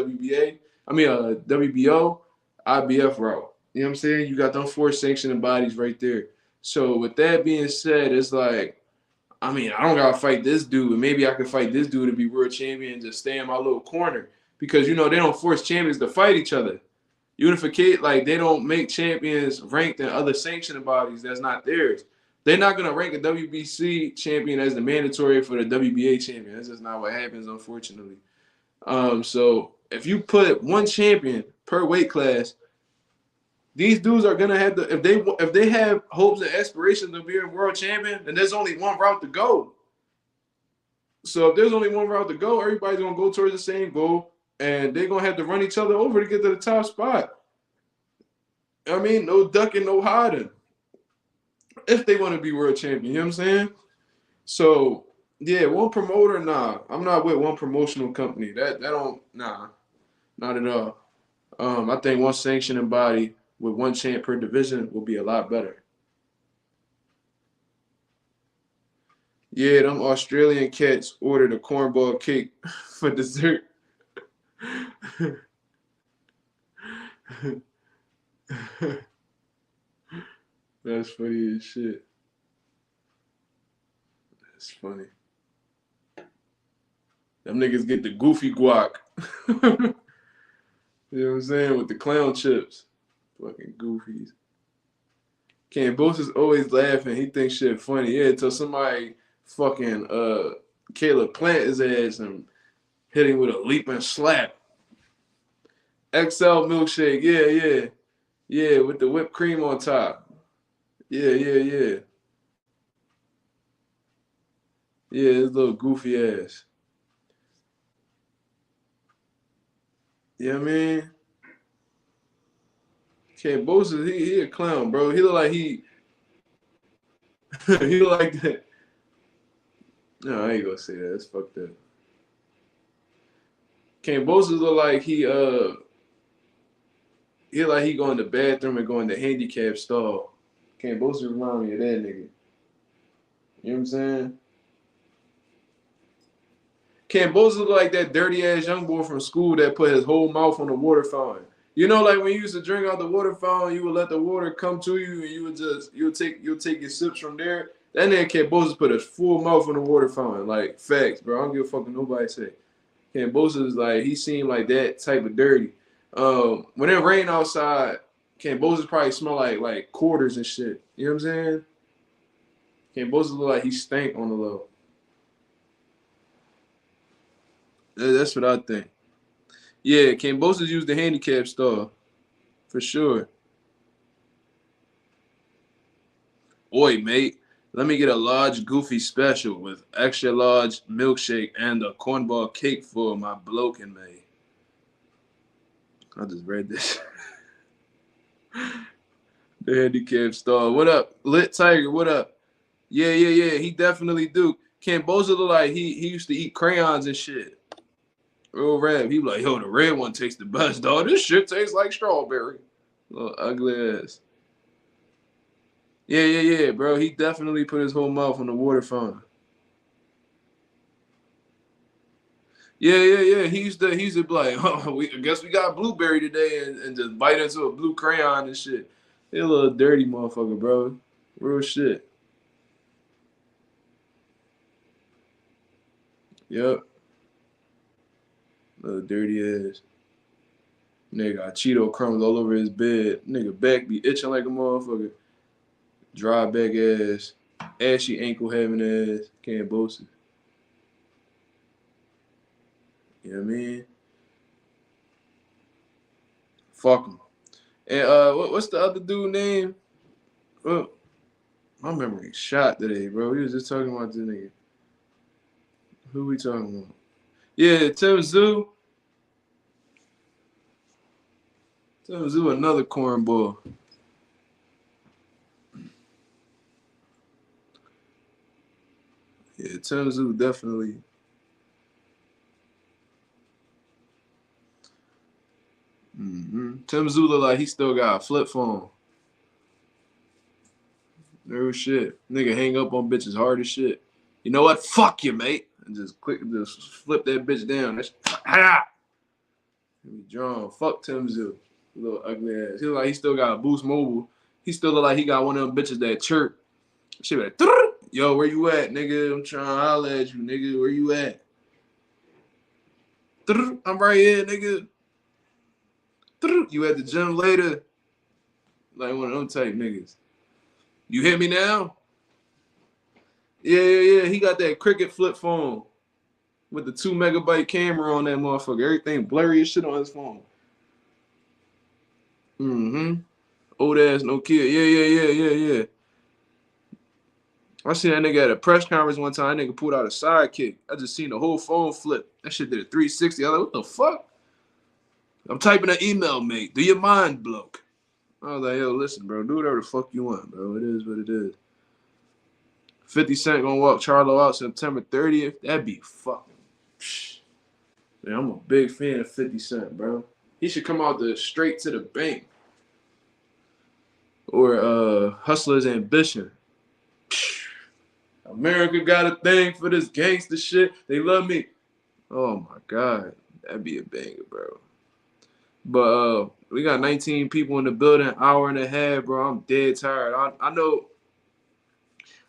WBO, IBF route. You know what I'm saying? You got them 4 sanctioning bodies right there. So with that being said, it's like, I mean, I don't gotta fight this dude, but maybe I could fight this dude to be world champion and just stay in my little corner. Because they don't force champions to fight each other. Unificate, like they don't make champions ranked in other sanctioning bodies that's not theirs. They're not gonna rank a WBC champion as the mandatory for the WBA champion. That's just not what happens, unfortunately. So if you put one champion per weight class, these dudes are gonna have to if they have hopes and aspirations of being world champion, then there's only one route to go. So if there's only one route to go, everybody's gonna go towards the same goal, and they're gonna have to run each other over to get to the top spot. I mean, no ducking, no hiding. If they want to be world champion, you know what I'm saying? So yeah, one promoter, nah. I'm not with one promotional company. That don't not at all. I think one sanctioning body with one champ per division will be a lot better. Yeah, them Australian cats ordered a cornball cake for dessert. That's funny as shit. That's funny. Them niggas get the goofy guac. You know what I'm saying? With the clown chips. Fucking goofies. Boss is always laughing. He thinks shit funny. Yeah, until somebody fucking Caleb plant his ass and hit him with a leaping slap. XL milkshake. Yeah, yeah. Yeah, with the whipped cream on top. Yeah, yeah, yeah. Yeah, his little goofy ass. You know what I mean? Boss is he a clown, bro. He look like he look like that. No, I ain't gonna say that. It's fucked up. Boss look like he like he go in the bathroom and go in the handicap stall. Boss remind me of that nigga. You know what I'm saying? Boss look like that dirty ass young boy from school that put his whole mouth on the water fountain. You know, like when you used to drink out the water fountain, you would let the water come to you, and you'll take your sips from there. That nigga Bosa put his full mouth on the water fountain. Like facts, bro. I don't give a fuck what nobody say. Bosa is like he seemed like that type of dirty. When it rained outside, Bosa probably smell like quarters and shit. You know what I'm saying? Bosa look like he stank on the low. That's what I think. Yeah, Bosa used the handicap stall for sure. Oi, mate. Let me get a large goofy special with extra large milkshake and a cornball cake for my bloke and me. I just read this. The handicap star. What up? Lit Tiger, what up? Yeah, yeah, yeah. He definitely do. Bosa look like he used to eat crayons and shit. Real rap. He be like, yo, the red one tastes the best, dog. This shit tastes like strawberry. Little ugly ass. Yeah, yeah, yeah, bro. He definitely put his whole mouth on the water fountain. Yeah, yeah, yeah. He used to be like, oh, I guess we got blueberry today and just bite into a blue crayon and shit. He a little dirty motherfucker, bro. Real shit. Yep. Little dirty ass. Nigga got Cheeto crumbs all over his bed. Nigga back be itching like a motherfucker. Dry back ass. Ashy ankle having ass. Can't boast it. You know what I mean? Fuck him. And what's the other dude name? Oh, my memory shot today, bro. We was just talking about this nigga. Who we talking about? Yeah, Tim Zoo. Tim Zoo, another cornball. Yeah, Tim Zoo definitely. Tim Zoo look like he still got a flip phone. No shit. Nigga hang up on bitches hard as shit. You know what? Fuck you, mate. And just flip that bitch down. That's Jaron. Fuck Tim Zoo. Little ugly ass. He look like he still got a Boost Mobile. He still look like he got one of them bitches that chirp. She be like, yo, where you at, nigga? I'm trying to holler at you, nigga. Where you at? I'm right here, nigga. You at the gym later? Like one of them type niggas. You hear me now? Yeah. He got that cricket flip phone with the 2 megabyte camera on that motherfucker. Everything blurry as shit on his phone. Old ass, no kid. Yeah. I seen that nigga at a press conference one time. That nigga pulled out a sidekick. I just seen the whole phone flip. That shit did a 360. I was like, what the fuck? I'm typing an email, mate. Do your mind bloke? I was like, yo, listen, bro. Do whatever the fuck you want, bro. It is what it is. 50 Cent gonna walk Charlo out September 30th. That'd be fucking. Man, I'm a big fan of 50 Cent, bro. He should come out the Straight to the Bank. Or Hustler's Ambition. America got a thing for this gangster shit. They love me. Oh my God. That'd be a banger, bro. But we got 19 people in the building, hour and a half, bro. I'm dead tired. I know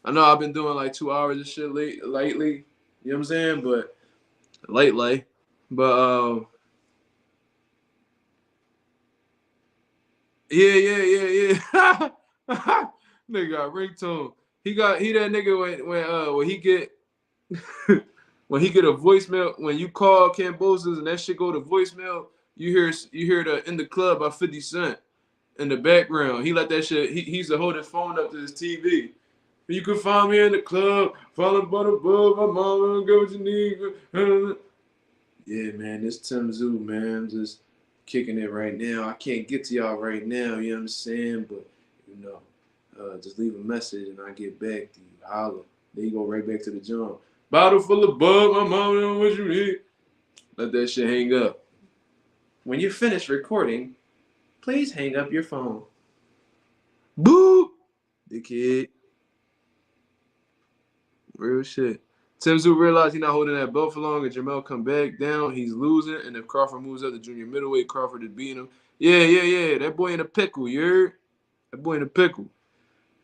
I've been doing like 2 hours of shit lately. You know what I'm saying? But lately. But yeah. Nigga got ringtone. He that nigga when he get when he get a voicemail, when you call Cambosos and that shit go to voicemail, you hear the In the Club by 50 Cent in the background. He let that shit, he used to hold his phone up to his TV. You can find me in the club, falling but above, my mama, go what you need. Yeah, man, this Tim Zoo, man. I'm just kicking it right now. I can't get to y'all right now, you know what I'm saying? But, you know, just leave a message and I'll get back to you. Holla. Then you go right back to the jump. Bottle full of bug, my mama know what you need. Let that shit hang up. When you're finished recording, please hang up your phone. Boop! The kid. Real shit. Tim Zoo realized he's not holding that belt for long, and Jamel come back down. He's losing, and if Crawford moves up to junior middleweight, Crawford is beating him. Yeah. That boy in a pickle, you heard? That boy in a pickle.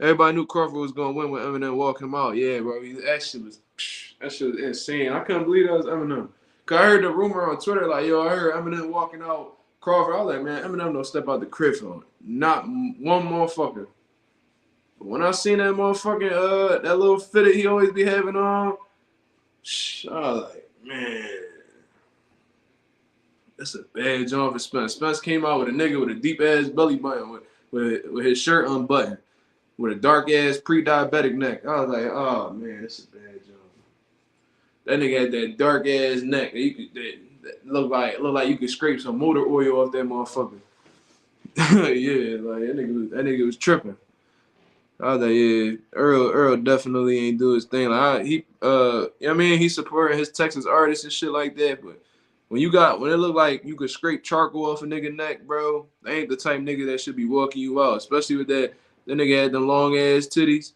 Everybody knew Crawford was going to win when Eminem walked him out. Yeah, bro. That shit was insane. I couldn't believe that was Eminem. Because I heard the rumor on Twitter, like, yo, I heard Eminem walking out Crawford. I was like, man, Eminem don't step out the crib for him. Not one motherfucker. But when I seen that motherfucking, that little fitted he always be having on, I was like, man, that's a bad job for Spence. Spence came out with a nigga with a deep-ass belly button with his shirt unbuttoned, with a dark-ass pre-diabetic neck. I was like, oh, man, that's a bad job. That nigga had that dark-ass neck that looked like you could scrape some motor oil off that motherfucker. Yeah, like that nigga was tripping. I was like, yeah, Earl definitely ain't do his thing. Like you know what I mean, he's supporting his Texas artists and shit like that. But when it look like you could scrape charcoal off a nigga neck, bro, they ain't the type nigga that should be walking you out. Especially with that nigga had them long ass titties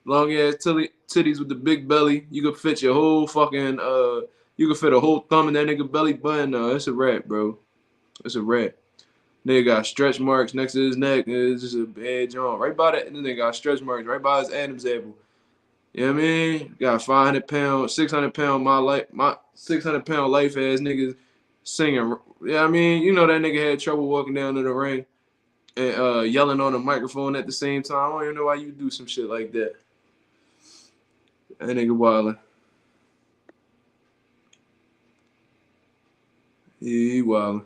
with the big belly. You could fit your whole fucking you could fit a whole thumb in that nigga belly button. No, it's a wrap, bro. It's a wrap. Nigga got stretch marks next to his neck. It's just a bad joint. Right by that, nigga got stretch marks right by his Adam's apple. You know what I mean? Got 500 pound, 600 pound my 600 pound life ass niggas singing. Yeah, I mean, you know that nigga had trouble walking down to the ring and yelling on the microphone at the same time. I don't even know why you do some shit like that. That nigga wildin'. Yeah, he wildin'.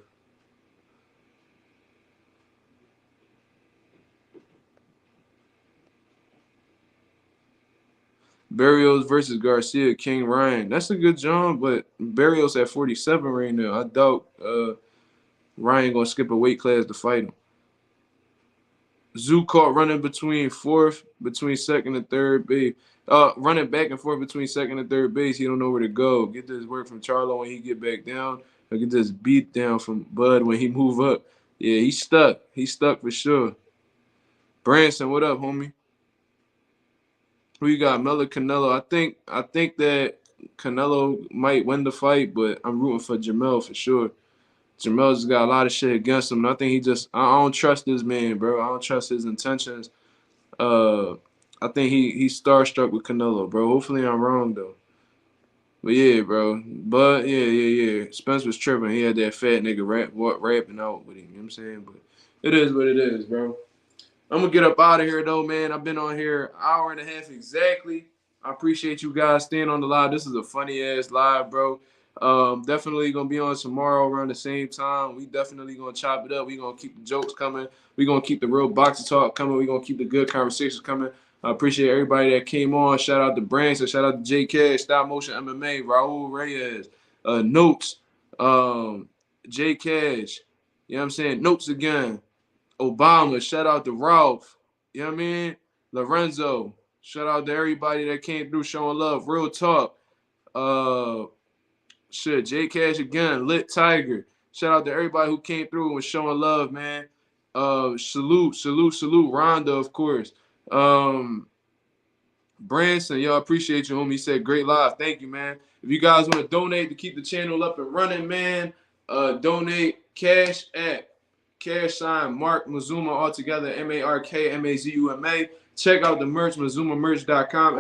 Barrios versus Garcia, King Ryan. That's a good job, but Barrios at 47 right now. I doubt Ryan gonna skip a weight class to fight him. Zoo caught running between second and third base. Running back and forth between second and third base. He don't know where to go. Get this work from Charlo when he get back down. Or get this beat down from Bud when he move up. Yeah, he's stuck. He's stuck for sure. Branson, what up, homie? Who you got? Miller Canelo. I think that Canelo might win the fight, but I'm rooting for Jamel for sure. Jamel's got a lot of shit against him. And I think I don't trust this man, bro. I don't trust his intentions. Uh, I think he's starstruck with Canelo, bro. Hopefully I'm wrong though. But yeah, bro. But yeah. Spence was tripping. He had that fat nigga rapping out with him. You know what I'm saying? But it is what it is, bro. I'm gonna get up out of here though, man. I've been on here an hour and a half exactly. I appreciate you guys staying on the live. This is a funny ass live, bro. Definitely gonna be on tomorrow around the same time. We definitely gonna chop it up. We gonna keep the jokes coming. We gonna keep the real boxing talk coming. We gonna keep the good conversations coming. I appreciate everybody that came on. Shout out to Branson. Shout out to J Cash, Stop Motion MMA, Raul Reyes, Notes, J Cash. You know what I'm saying? Notes again. Obama, shout out to Ralph. You know what I mean? Lorenzo. Shout out to everybody that came through showing love. Real talk. Uh J Cash again, Lit Tiger. Shout out to everybody who came through and was showing love, man. Salute. Rhonda, of course. Branson, y'all appreciate you, homie. He said great live. Thank you, man. If you guys want to donate to keep the channel up and running, man, donate cash at #Mark Mazuma altogether, MarkMazuma. Check out the merch, MazumaMerch.com,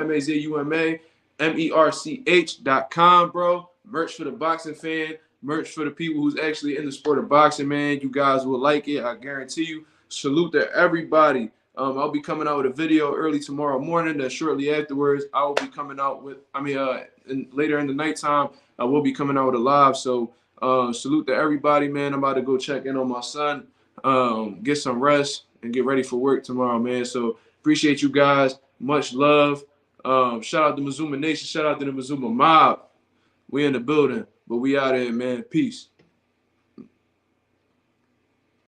MazumaMerch.com, bro. Merch for the boxing fan, merch for the people who's actually in the sport of boxing, man. You guys will like it, I guarantee you. Salute to everybody. I'll be coming out with a video early tomorrow morning. Then shortly afterwards, I will be coming out with, later in the nighttime, I will be coming out with a live. So salute to everybody, man. I'm about to go check in on my son, get some rest, and get ready for work tomorrow, man. So appreciate you guys. Much love. Shout out to Mazuma Nation. Shout out to the Mazuma Mob. We in the building, but we out of here, man. Peace.